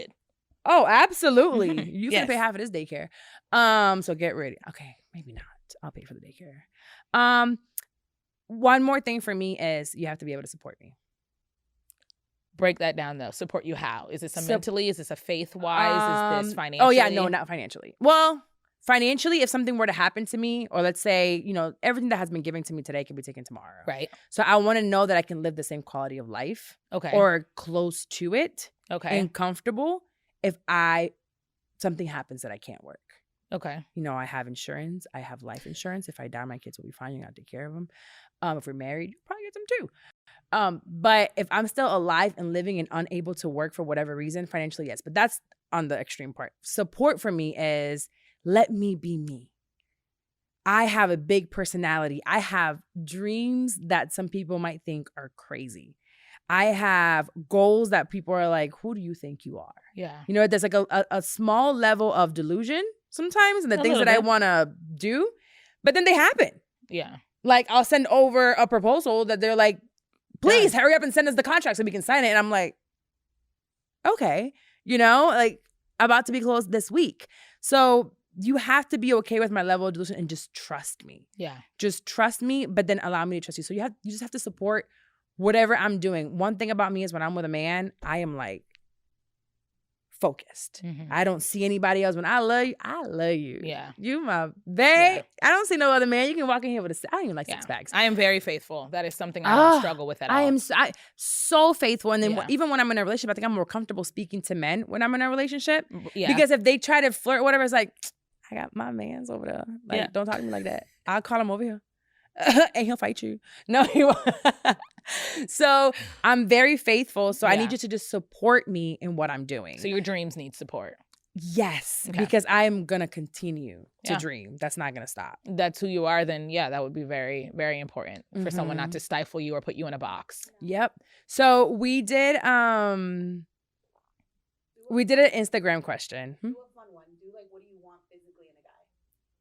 C: Oh, absolutely.
B: Mhm.
C: You
B: Yes.
C: can pay half of this daycare. So get ready. Okay, maybe not. I'll pay for the daycare. One more thing for me is you have to be able to support me.
B: Break that down though. Support you how? Is this a
C: Sup-
B: mentally? Is this a faith-wise? Is this financially?
C: Oh yeah, no, not financially. Well, financially, if something were to happen to me, or let's say, everything that has been given to me today can be taken tomorrow.
B: Right.
C: So I want to know that I can live the same quality of life
B: Okay.
C: or close to it
B: okay.
C: and comfortable if something happens that I can't work.
B: Okay.
C: I have insurance. I have life insurance. If I die, my kids will be fine. You got to take care of them. If we're married, you probably get them too. But if I'm still alive and living and unable to work for whatever reason, financially, yes. But that's on the extreme part. Support for me is let me be me. I have a big personality. I have dreams that some people might think are crazy. I have goals that people are like, who do you think you are?
B: Yeah.
C: There's like a small level of delusion sometimes in the
B: A
C: things
B: little
C: that I
B: bit.
C: want to do, but then they happen.
B: Yeah.
C: Like I'll send over a proposal that they're like, please hurry up and send us the contract so we can sign it. And I'm like, okay, like about to be closed this week. So you have to be okay with my level of delusion and just trust me.
B: Yeah.
C: Just trust me, but then allow me to trust you. So you just have to support whatever I'm doing. One thing about me is when I'm with a man, I am like focused.
B: Mhm.
C: I don't see anybody else. When I love you.
B: Yeah.
C: You my babe. I don't see no other man. You can walk in here with I don't even like
B: Yeah.
C: 6 packs.
B: I am very faithful. That is something I don't struggle with at all.
C: I am so faithful. And then
B: Yeah.
C: even when I'm in a relationship, I think I'm more comfortable speaking to men when I'm in a relationship.
B: Yeah.
C: Because if they try to flirt or whatever, it's like, I got my mans over there. Like,
B: Yeah.
C: don't talk to me like that. I'll call him over here. And he'll fight you. No, he won't. So I'm very faithful. So I
B: Yeah.
C: need you to just support me in what I'm doing.
B: So your dreams need support.
C: Yes,
B: Okay.
C: because I'm going to continue to
B: Yeah.
C: dream. That's not going to stop.
B: That's who you are, then yeah, that would be very, very important for someone not
C: Mhm.
B: to stifle you or put you in a box.
C: Yep. So we did an Instagram question.
D: Do a fun one. Do like, what do you want physically in a guy?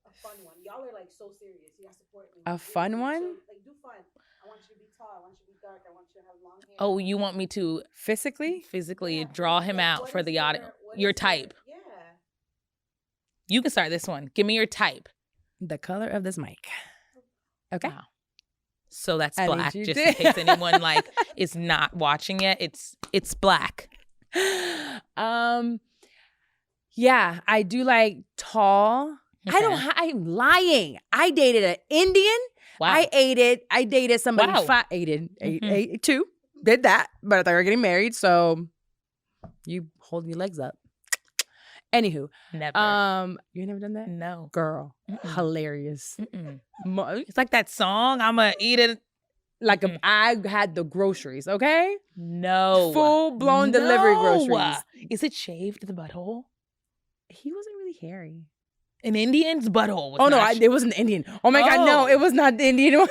D: A fun one. Y'all are like so serious. You gotta support me.
C: A
D: Really,
C: fun
D: like,
C: one?
D: chill. Like, do fun. I want you to be tall. I want you to be dark. I want you to have long hair.
B: Oh, you want me to
C: Physically?
B: physically
D: Yeah.
B: draw him
D: Like,
B: out
D: what
B: for
D: is
B: the audio.
D: what
B: Your
D: is
B: type.
D: Yeah.
B: You can start this one. Give me your type.
C: The color of this mic. Okay.
B: Wow. So that's
C: I need
B: black,
C: you
B: just
C: to-
B: in case anyone like is not watching it. It's black.
C: Yeah, I do like tall.
B: Okay.
C: I'm lying. I dated an Indian.
B: Wow.
C: I dated somebody.
B: Wow.
C: Ate two. Did that, but I thought we were getting married. So you holding your legs up. Anywho,
B: Never.
C: you never done that,
B: No.
C: girl?
B: Mm-mm.
C: Hilarious.
B: Mm-mm.
C: Mo-
B: It's like that song. I'ma eat it.
C: Like
B: Mm-mm.
C: I had the groceries. Okay,
B: No.
C: full-blown delivery
B: No.
C: groceries.
B: Is it shaved the butthole?
C: He wasn't really hairy.
B: An Indian's butthole. Was
C: Oh no,
B: not
C: it wasn't the Indian. Oh my God, no,
B: Oh.
C: it was not the Indian one.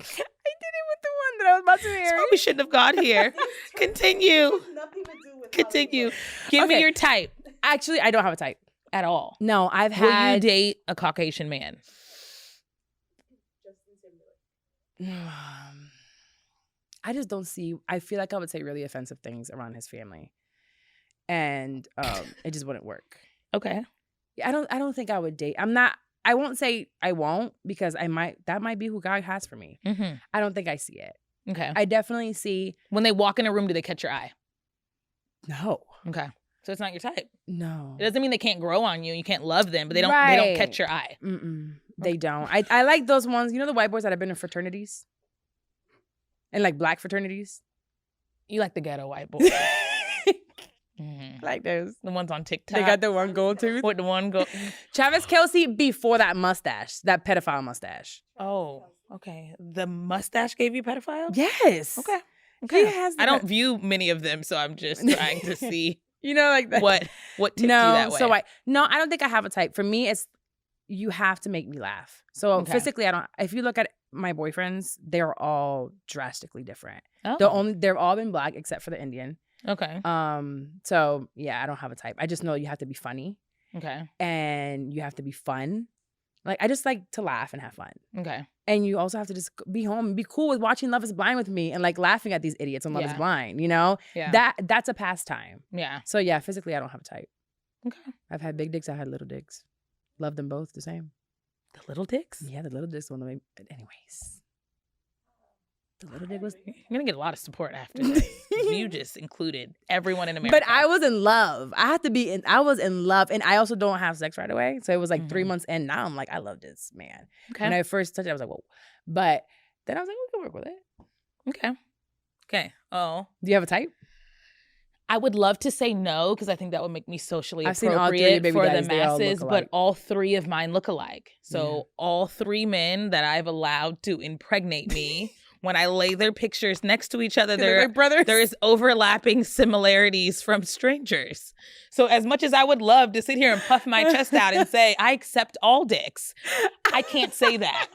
C: I did it with the one that I was about to marry.
B: we shouldn't have got here. Continue.
D: Nothing to do with
B: Continue. Give me
C: Okay.
B: your type
C: Actually, I don't have a type.
B: at all.
C: No, I've
B: Will you
C: had.
B: date a Caucasian man?
D: Justin Timberlake.
C: I just don't see. I feel like I would say really offensive things around his family, and it just wouldn't work.
B: Okay.
C: I don't think I would date. I'm not. I won't say I won't because I might. That might be who God has for me.
B: Mm-hmm.
C: I don't think I see it.
B: Okay.
C: I definitely see.
B: When they walk in a room, do they catch your eye?
C: No.
B: Okay. So it's not your type.
C: No.
B: It doesn't mean they can't grow on you. You can't love them, but they don't. They don't
C: Right.
B: catch your eye.
C: Mm-mm. They don't. I like those ones. You know the white boys that have been in fraternities, and like black fraternities.
B: You like the ghetto white boy. Mhm.
C: Like those.
B: The ones on TikTok.
C: They got the one gold tooth.
B: with the one go.
C: Travis Kelce before that mustache, that pedophile mustache.
B: Oh, okay. The mustache gave you pedophile?
C: Yes.
B: Okay.
C: He
B: Okay.
C: has.
B: I don't view many of them, so I'm just trying to see
C: You know, like that.
B: what tipped you
C: No.
B: that way.
C: So I don't think I have a type. For me, it's you have to make me laugh. So
B: Okay.
C: physically, I don't. If you look at my boyfriends, they're all drastically different.
B: Oh,
C: They've all been black except for the Indian.
B: okay.
C: So yeah, I don't have a type. I just know you have to be funny
B: Okay.
C: and you have to be fun. Like I just like to laugh and have fun.
B: Okay.
C: And you also have to just be home and be cool with watching Love is Blind with me and like laughing at these idiots on Love is
B: Yeah.
C: Blind, you know?
B: Yeah.
C: That's a pastime.
B: Yeah.
C: So yeah, physically I don't have a type.
B: Okay.
C: I've had big dicks, I've had little dicks. Love them both the same.
B: The little dicks?
C: Yeah, the little dicks one of my anyways. The little dick was
B: You're gonna get a lot of support after this. 'Cause you just included everyone in America.
C: But I was in love. I was in love. And I also don't have sex right away. So it was like 3 months in. Now I'm like, I love this man.
B: okay.
C: When I first touched it, I was like, whoa. But then I was like, we can work with it.
B: Okay. Okay. Oh.
C: Do you have a type?
B: I would love to say no because I think that would make me socially
C: I've seen all three
B: appropriate
C: baby
B: for the
C: daddies. They all look
B: masses, but
C: alike.
B: all three of mine look alike. So
C: Yeah.
B: all three men that I've allowed to impregnate me, when I lay their pictures next to each other,
C: They look like brothers.
B: there is overlapping similarities from strangers. So as much as I would love to sit here and puff my chest out and say, I accept all dicks, I can't say that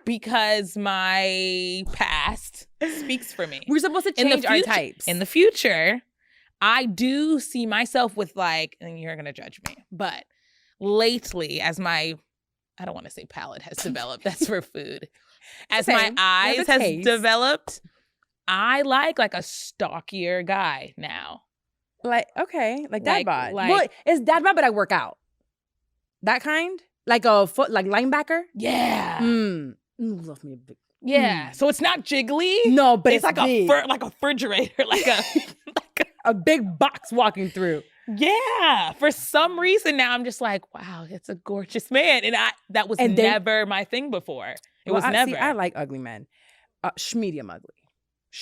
B: because my past speaks for me.
C: We're supposed to
B: In the
C: change our
B: future-
C: types.
B: In the future, I do see myself with like, and you're going to judge me, but lately as my, I don't want to say palate has developed, that's for food. As my
C: Same.
B: eyes
C: That's a
B: has
C: taste.
B: developed, I like a stockier guy now.
C: Like, okay, like dad
B: Like-
C: bod.
B: like-
C: Well, it's dad bod, but I work out. That kind? Like a foot, like linebacker?
B: Yeah.
C: Love me a big.
B: Yeah. So it's not jiggly.
C: No, but
B: it's like
C: big.
B: like a refrigerator, like
C: a big box walking through.
B: yeah. For some reason now I'm just like, wow, it's a gorgeous man. And that was
C: And then-
B: never my thing before. It was
C: Well,
B: never.
C: See, I like ugly men. Medium ugly.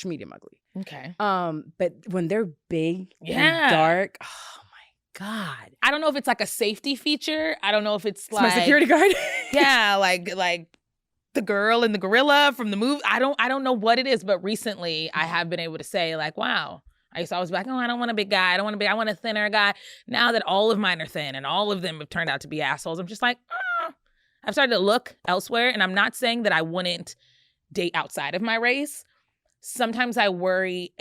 C: medium ugly.
B: Okay.
C: But when they're big
B: Yeah.
C: and dark, oh my God.
B: I don't know if it's like a safety feature. I don't know if it's
C: My
B: like
C: security guard.
B: yeah, like the girl and the gorilla from the movie. I don't know what it is, but recently I have been able to say like, wow. I used to always be like, oh, I don't want a big guy. I want a thinner guy. Now that all of mine are thin and all of them have turned out to be assholes, I'm just like, I've started to look elsewhere. And I'm not saying that I wouldn't date outside of my race. Sometimes I worry,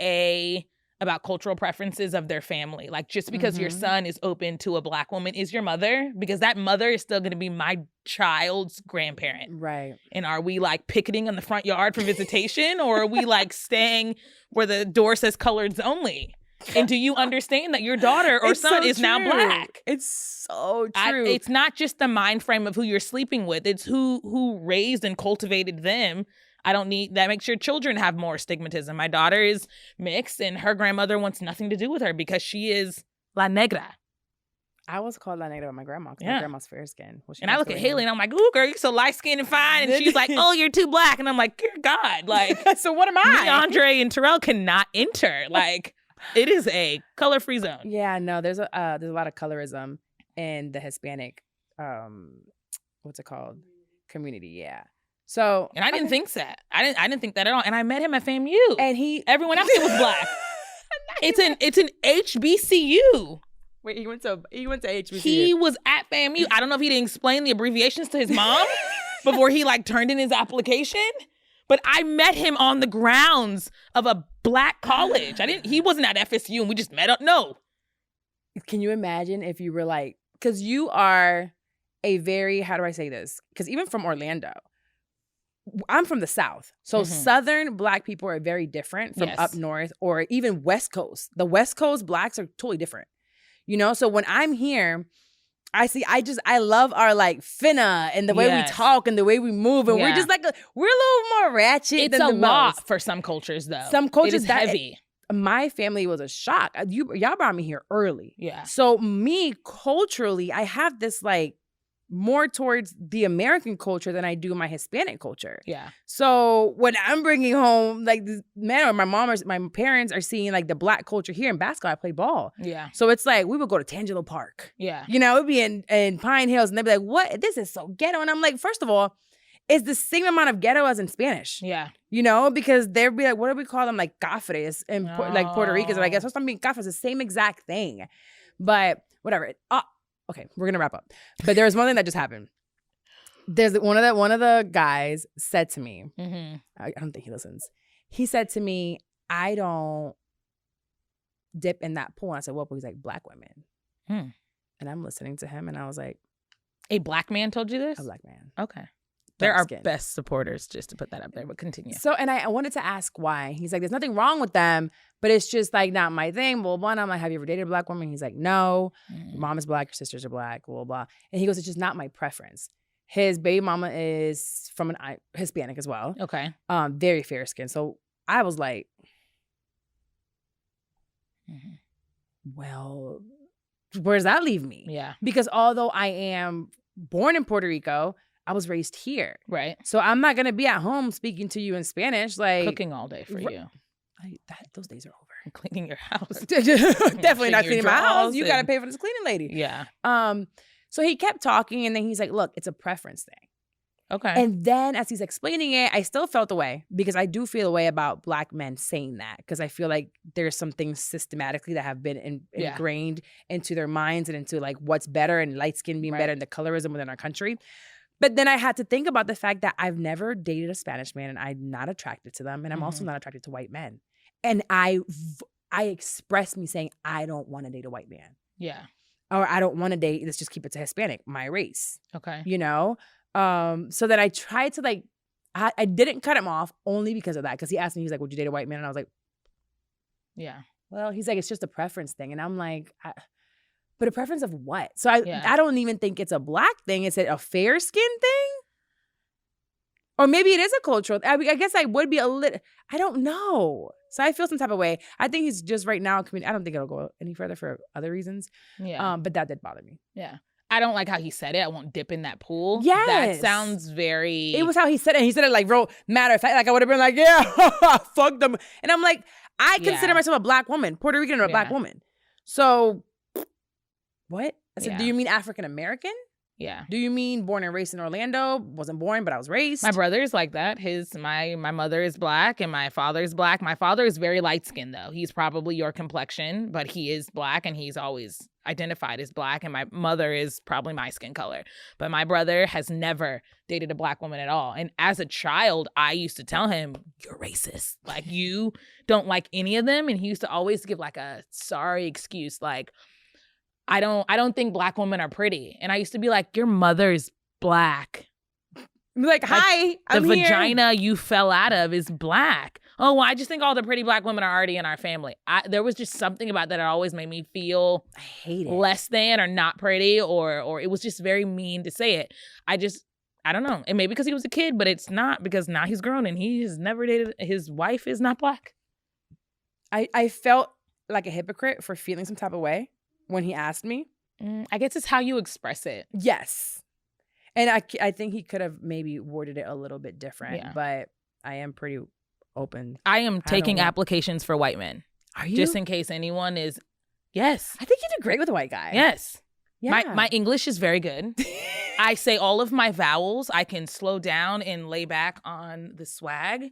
B: about cultural preferences of their family. Like just because your son is open to a Black woman is your mother, because that mother is still going to be my child's grandparent.
C: Right.
B: And are we like picketing in the front yard for visitation, or are we like staying where the door says coloreds only? And do you understand that your daughter or son is now Black?
C: It's so true.
B: It's not just the mind frame of who you're sleeping with. It's who raised and cultivated them. I don't need that. Makes your children have more stigmatism. My daughter is mixed and her grandmother wants nothing to do with her because she is La Negra.
C: I was called La Negra by my grandma because my
B: Yeah.
C: grandma's fair skin. Well,
B: And I look at Haley and I'm like, ooh, girl, you're so light skinned and fine. And she's like, oh, you're too Black. And I'm like, dear God, like,
C: so what am
B: me,
C: I?
B: Andre, and Terrell cannot enter. Like, it is a color-free zone.
C: Yeah, no, there's a lot of colorism in the Hispanic, what's it called? Community, yeah. So
B: And I didn't think that. I didn't think that at all. And I met him at FAMU.
C: and he
B: Everyone else was Black. It's an HBCU.
C: wait, he went to HBCU.
B: He was at FAMU. I don't know if he didn't explain the abbreviations to his mom before he like turned in his application. But I met him on the grounds of a Black college. He wasn't at FSU and we just met up. No.
C: Can you imagine if you were like, because you are a very, how do I say this? Because even from Orlando, I'm from the South. So Southern Black people are very different from
B: Yes.
C: up north or even West Coast. The West Coast Blacks are totally different. You know, so when I'm here, I love our like finna and the way
B: Yes.
C: we talk and the way we move. And we're
B: Yeah.
C: just like, we're a little more ratchet
B: It's
C: than
B: a
C: the
B: lot
C: most.
B: for some cultures though.
C: Some cultures
B: it is
C: that-
B: heavy.
C: My family was a shock. Y'all brought me here early.
B: Yeah.
C: So me, culturally, I have this like more towards the American culture than I do my Hispanic culture.
B: Yeah.
C: So when I'm bringing home like this man or my parents are seeing like the Black culture here in basketball, I play ball.
B: Yeah.
C: So it's like we would go to Tangelo Park.
B: Yeah.
C: You know, it'd be in Pine Hills and they'd be like, what? This is so ghetto. And I'm like, first of all, it's the same amount of ghetto as in Spanish.
B: Yeah.
C: You know, because they'd be like, what do we call them? Like cafres in like Puerto Ricans. And I guess something cafres, the same exact thing. But whatever. Okay, we're gonna wrap up. But there was one thing that just happened. There's one of the guys said to me, I don't think he listens. He said to me, I don't dip in that pool. And I said, what? He's like, Black women. And I'm listening to him and I was like,
B: A Black man told you this?
C: a Black man.
B: Okay. They're our
C: skin.
B: best supporters, just to put that up there, but continue.
C: So, and I wanted to ask why. He's like, there's nothing wrong with them, but it's just like not my thing, blah, blah. And I'm like, have you ever dated a Black woman? He's like, no. Your mom is Black, your sisters are Black, blah, blah. And he goes, it's just not my preference. His baby mama is from an Hispanic as well.
B: Okay.
C: Very fair skin. So I was like, well, where does that leave me?
B: Yeah.
C: Because although I am born in Puerto Rico, I was raised here.
B: Right.
C: So I'm not going to be at home speaking to you in Spanish. Like
B: Cooking all day for you.
C: those days are over.
B: And cleaning your house.
C: Definitely not
B: Washing your
C: cleaning my house.
B: drawers
C: You got to
B: and-
C: pay for this cleaning lady.
B: Yeah.
C: So he kept talking and then he's like, look, it's a preference thing.
B: Okay.
C: And then as he's explaining it, I still felt the way because I do feel a way about Black men saying that because I feel like there's some things systematically that have been
B: Yeah.
C: ingrained into their minds and into like what's better and light skin being
B: Right.
C: better and the colorism within our country. But then I had to think about the fact that I've never dated a Spanish man and I'm not attracted to them. And I'm also not attracted to white men. And I expressed me saying, I don't want to date a white man.
B: Yeah.
C: Or I don't want to date, let's just keep it to Hispanic, my race,
B: Okay.
C: you know? So that I tried to like, I didn't cut him off only because of that. Because he asked me, he's like, would you date a white man? And I was like,
B: Yeah.
C: well, he's like, it's just a preference thing. And I'm like, but a preference of what? So
B: Yeah.
C: I don't even think it's a Black thing. Is it a fair skin thing? Or maybe it is a cultural. I guess I would be a little, I don't know. So I feel some type of way. I think he's just right now, I don't think it'll go any further for other reasons.
B: Yeah.
C: But that did bother me.
B: Yeah. I don't like how he said it. I won't dip in that pool.
C: Yes.
B: That sounds very...
C: It was how he said it. He said it like real matter of fact. Like I would have been like, yeah, fuck them. And I'm like, I consider myself a black woman, Puerto Rican or a black woman. So what? I said, do you mean African American?
B: Yeah.
C: Do you mean born and raised in Orlando? Wasn't born, but I was raised.
B: My brother is like that. My mother is black and my father is black. My father is very light skinned though. He's probably your complexion, but he is black and he's always identified as black. And my mother is probably my skin color. But my brother has never dated a black woman at all. And as a child, I used to tell him, you're racist. Like you don't like any of them. And he used to always give like a sorry excuse, like, I don't think black women are pretty. And I used to be like, your mother's black.
C: Like, hi, I'm
B: the
C: here.
B: vagina you fell out of is black. Oh, well, I just think all the pretty black women are already in our family. There was just something about that always made me feel
C: I hate it.
B: less than or not pretty or it was just very mean to say it. I don't know. And maybe because he was a kid, but it's not because now he's grown and he has never dated. His wife is not black.
C: I felt like a hypocrite for feeling some type of way when he asked me.
B: I guess it's how you express it.
C: Yes. And I think he could have maybe worded it a little bit different, but I am pretty open.
B: I am taking applications for white men.
C: Are you?
B: Just in case anyone is. Yes.
C: I think you do great with a white guy.
B: Yes.
C: Yeah.
B: My English is very good. I say all of my vowels. I can slow down and lay back on the swag.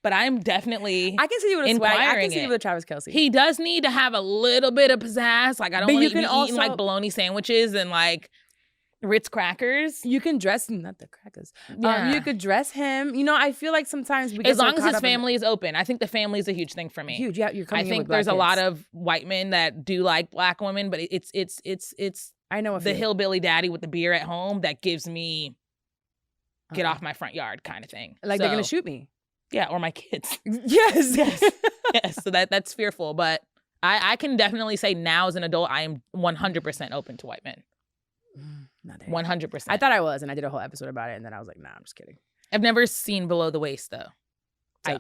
B: But I'm definitely
C: I can see you with a swag. I can see you with a Travis Kelce.
B: He does need to have a little bit of pizzazz. Like I don't want to be eating like bologna sandwiches and like Ritz crackers.
C: You can dress, not the crackers.
B: Yeah.
C: You could dress him. You know, I feel like sometimes we get
B: as long as his family is open. I think the family is a huge thing for me.
C: Huge. Yeah, you're coming.
B: I think there's a lot of white men that do like black women, but it's.
C: I know
B: the hillbilly daddy with the beer at home that gives me get off my front yard kind of thing.
C: Like they're gonna shoot me.
B: Yeah, or my kids.
C: Yes.
B: Yes. So that's fearful. But I can definitely say now as an adult, I am 100% open to white men.
C: Not there.
B: 100%.
C: I thought I was, and I did a whole episode about it, and then I was like, nah, I'm just kidding.
B: I've never seen below the waist though. So.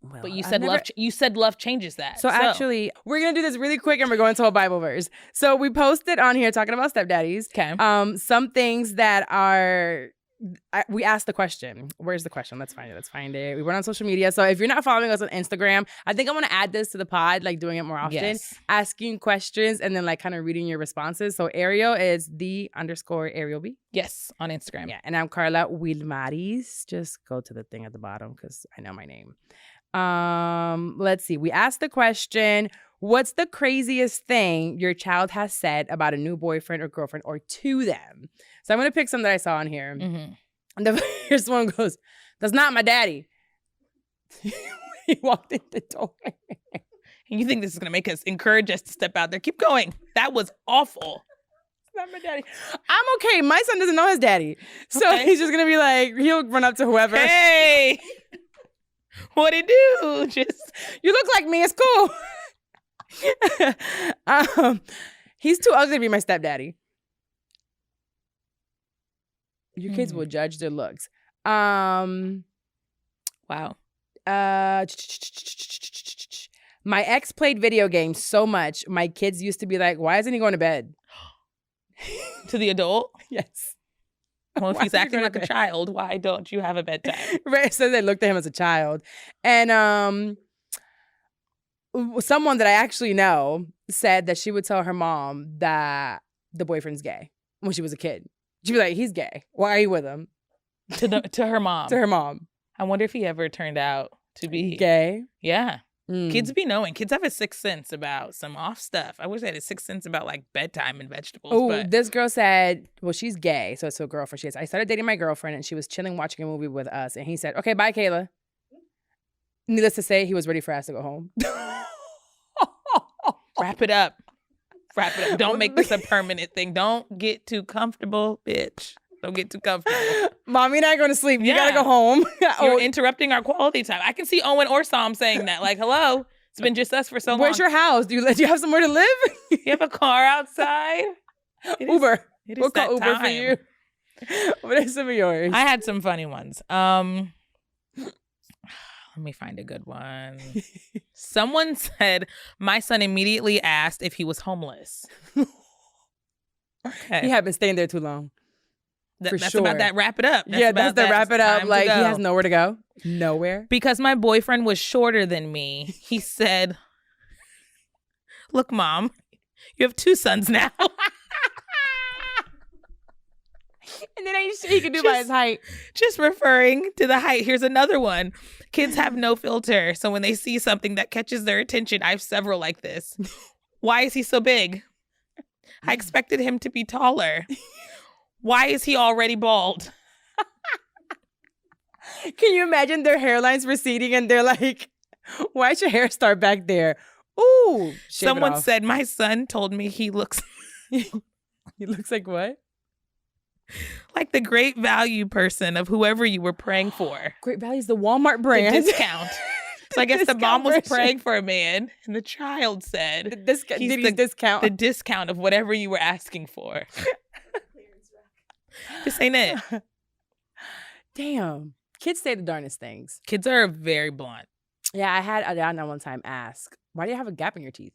C: Well,
B: but you said love changes that.
C: So actually, we're gonna do this really quick, and we're going to a Bible verse. So we posted on here talking about stepdaddies.
B: Okay.
C: Some things that are. We asked the question. Where's the question? Let's find it. We went on social media. So if you're not following us on Instagram, I think I want to add this to the pod, like doing it more often.
B: Yes.
C: Asking questions and then like kind of reading your responses. So Ariel is _Ariel B.
B: Yes, on Instagram.
C: Yeah. And I'm Carla Wilmaris. Just go to the thing at the bottom because I know my name. Let's see. We asked the question, what's the craziest thing your child has said about a new boyfriend or girlfriend or to them? So I'm going to pick some that I saw on here.
B: Mm-hmm.
C: And the first one goes, that's not my daddy. He walked in the door.
B: And you think this is going to encourage us to step out there? Keep going. That was awful.
C: It's not my daddy. I'm okay. My son doesn't know his daddy. So he's just going to be like, he'll run up to whoever.
B: Hey. What'd he do? Just,
C: you look like me. It's cool. He's too ugly to be my stepdaddy. Your kids will judge their looks.
B: Wow.
C: My ex played video games so much. My kids used to be like, why isn't he going to bed?
B: To the adult?
C: Yes.
B: Well, if he's acting like a child, why don't you have a bedtime?
C: Right. So they looked at him as a child. And someone that I actually know said that she would tell her mom that the boyfriend's gay when she was a kid. She'd be like, he's gay. Why are you with him?
B: To her mom.
C: To her mom.
B: I wonder if he ever turned out to be
C: gay.
B: Yeah.
C: Mm.
B: Kids be knowing. Kids have a sixth sense about some off stuff. I wish I had a sixth sense about like bedtime and vegetables.
C: Oh, this girl said, well, she's gay. So it's a girlfriend she has. I started dating my girlfriend and she was chilling watching a movie with us. And he said, okay, bye, Kayla. Needless to say, he was ready for us to go home.
B: Wrap it up. Wrap it up. Don't make this a permanent thing. Don't get too comfortable, bitch. Don't get too comfortable.
C: Mommy and I are going to sleep. You got to go home.
B: You're interrupting our quality time. I can see Owen or Sam saying that. Like, hello, it's been just us for so long.
C: Where's your house? Do you have somewhere to live?
B: You have a car outside?
C: Uber. We'll call Uber for you. What are some of yours?
B: I had some funny ones. Let me find a good one. Someone said, my son immediately asked if he was homeless. Okay.
C: He had been staying there too long. for
B: That's
C: sure.
B: about that. Wrap it up.
C: That's the wrap it up.
B: Time
C: Like,
B: to
C: he
B: go.
C: has nowhere to go. Nowhere.
B: Because my boyfriend was shorter than me, he said, "Look, Mom, you have 2 sons now."
C: And then he could do by his height.
B: Just referring to the height. Here's another one. Kids have no filter. So when they see something that catches their attention, I have several like this. Why is he so big? I expected him to be taller. Why is he already bald?
C: Can you imagine their hairlines receding and they're like, why'd your hair start back there? Ooh. shave it
B: Someone
C: off.
B: said my son told me he looks
C: He looks like what?
B: like the great value person of whoever you were praying for.
C: Great Value is the Walmart
B: The
C: brand.
B: discount. So I guess the
C: discount
B: mom was
C: version.
B: praying for a man, and the child said
C: Did he discount?
B: the discount of whatever you were asking for. This ain't it.
C: Damn. Kids say the darndest things.
B: Kids are very blunt.
C: Yeah, I had Adana one time ask, why do you have a gap in your teeth?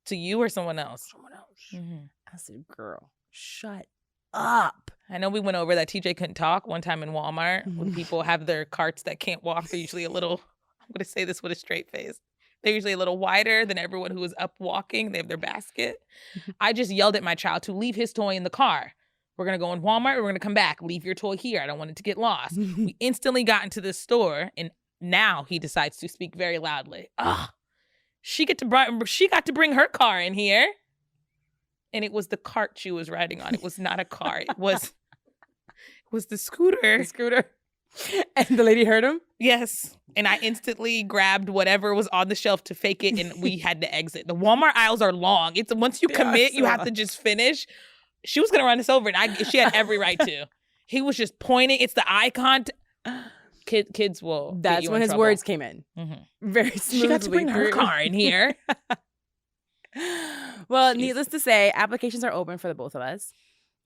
B: To you or someone else?
C: Someone else.
B: Mhm.
C: I said, girl, shut up.
B: I know we went over that TJ couldn't talk one time in Walmart. When people have their carts that can't walk, they're usually a little, I'm going to say this with a straight face. They're usually a little wider than everyone who is up walking. They have their basket. I just yelled at my child to leave his toy in the car. We're going to go in Walmart. We're going to come back. Leave your toy here. I don't want it to get lost. We instantly got into the store, and now he decides to speak very loudly. Ugh. She got to bring her car in here. And it was the cart she was riding on. It was not a car. It was the scooter.
C: The scooter. And the lady heard him?
B: Yes. And I instantly grabbed whatever was on the shelf to fake it, and we had to exit. The Walmart aisles are long. It's once you commit, you have to just finish. She was gonna run us over, and she had every right to. He was just pointing. It's the eye contact. Kids will.
C: That's when his
B: trouble.
C: words came in.
B: Mm-hmm.
C: Very smoothly.
B: She got to bring her car in here.
C: Well,
B: Jeez.
C: needless to say, applications are open for the both of us.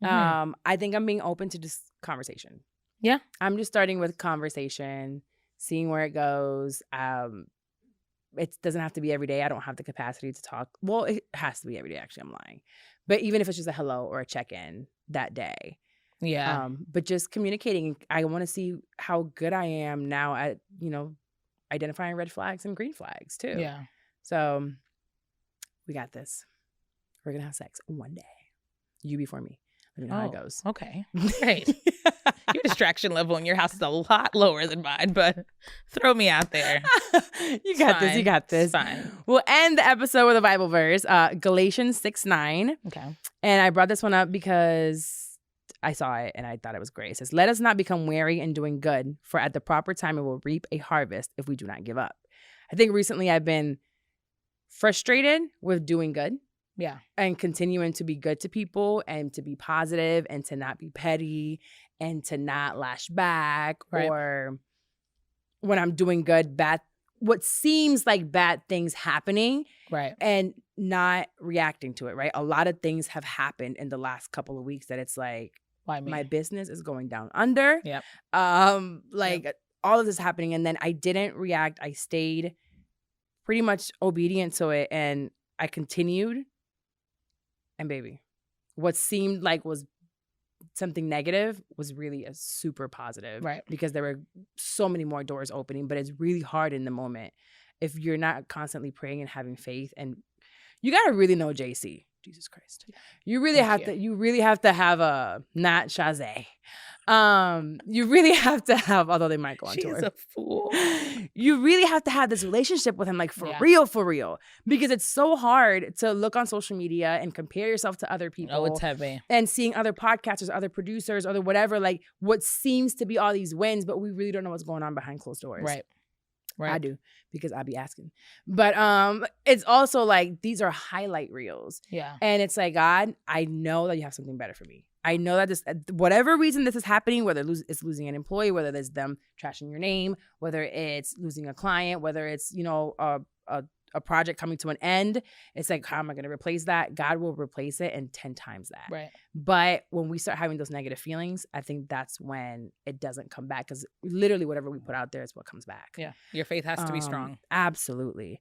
B: Mhm.
C: I think I'm being open to just conversation.
B: Yeah.
C: I'm just starting with conversation, seeing where it goes. It doesn't have to be every day. I don't have the capacity to talk. Well, it has to be every day. Actually, I'm lying. But even if it's just a hello or a check-in that day.
B: Yeah.
C: But just communicating. I want to see how good I am now at, identifying red flags and green flags too.
B: Yeah.
C: So we got this. We're going to have sex one day. You before me. Let me know how it goes.
B: Okay. Great. Your distraction level in your house is a lot lower than mine, but throw me out there.
C: You got this. You got this.
B: It's fine.
C: We'll end the episode with a Bible verse, Galatians 6:9.
B: Okay.
C: And I brought this one up because I saw it and I thought it was great. It says, "Let us not become weary in doing good, for at the proper time we will reap a harvest if we do not give up." I think recently I've been frustrated with doing good.
B: Yeah.
C: And continuing to be good to people and to be positive and to not be petty and to not lash back,
B: Right.
C: or when I'm doing good, what seems like bad things happening
B: Right.
C: and not reacting to it, right? A lot of things have happened in the last couple of weeks that it's like,
B: Why me?
C: my business is going down under.
B: Yep.
C: All of this happening. And then I didn't react. I stayed pretty much obedient to it and I continued. And baby, what seemed like was something negative was really a super positive.
B: Right.
C: Because there were so many more doors opening, but it's really hard in the moment if you're not constantly praying and having faith. And you got to really know JC. Jesus Christ. You really have to have a, not Shazay. You really have to have, although they might go on tour.
B: She's a fool.
C: You really have to have this relationship with him, like for real. Because it's so hard to look on social media and compare yourself to other people.
B: Oh, it's heavy.
C: And seeing other podcasters, other producers, other whatever, like what seems to be all these wins, but we really don't know what's going on behind closed doors.
B: Right.
C: I do, because I be asking. But it's also like, these are highlight reels.
B: Yeah.
C: And it's like, God, I know that you have something better for me. I know that this, whatever reason this is happening, whether it's losing an employee, whether it's them trashing your name, whether it's losing a client, whether it's, a project coming to an end, it's like, how am I going to replace that? God will replace it in 10 times that.
B: Right.
C: But when we start having those negative feelings, I think that's when it doesn't come back, because literally whatever we put out there is what comes back.
B: Yeah. Your faith has to be strong.
C: Absolutely.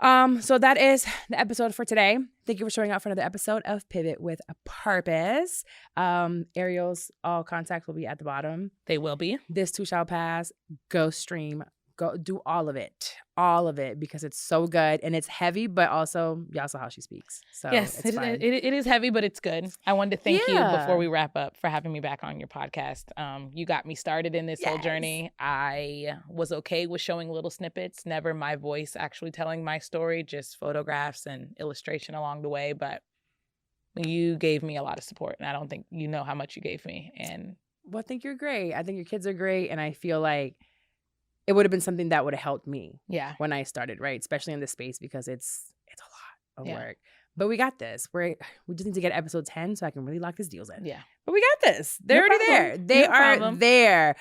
C: So that is the episode for today. Thank you for showing up for another episode of Pivot with a Purpose. Ariel's all contacts will be at the bottom.
B: They will be.
C: This too shall pass. Go stream. Go do all of it, because it's so good and it's heavy, but also y'all saw how she speaks. So
B: Yes,
C: it's fun.
B: it is heavy, but it's good. I wanted to thank you
C: Yeah.
B: before we wrap up for having me back on your podcast. You got me started in this whole journey. I was okay with showing little snippets, never my voice actually telling my story, just photographs and illustration along the way. But you gave me a lot of support, and I don't think you know how much you gave me. And
C: Well, I think you're great. I think your kids are great, and I feel like it would have been something that would have helped me
B: yeah,
C: when I started, right? Especially in this space, because it's a lot of
B: Yeah.
C: work. But we got this. We just need to get episode 10 so I can really lock these deals in.
B: yeah.
C: But we got this. They're
B: No
C: already
B: problem.
C: there. They
B: No
C: are
B: problem.
C: there.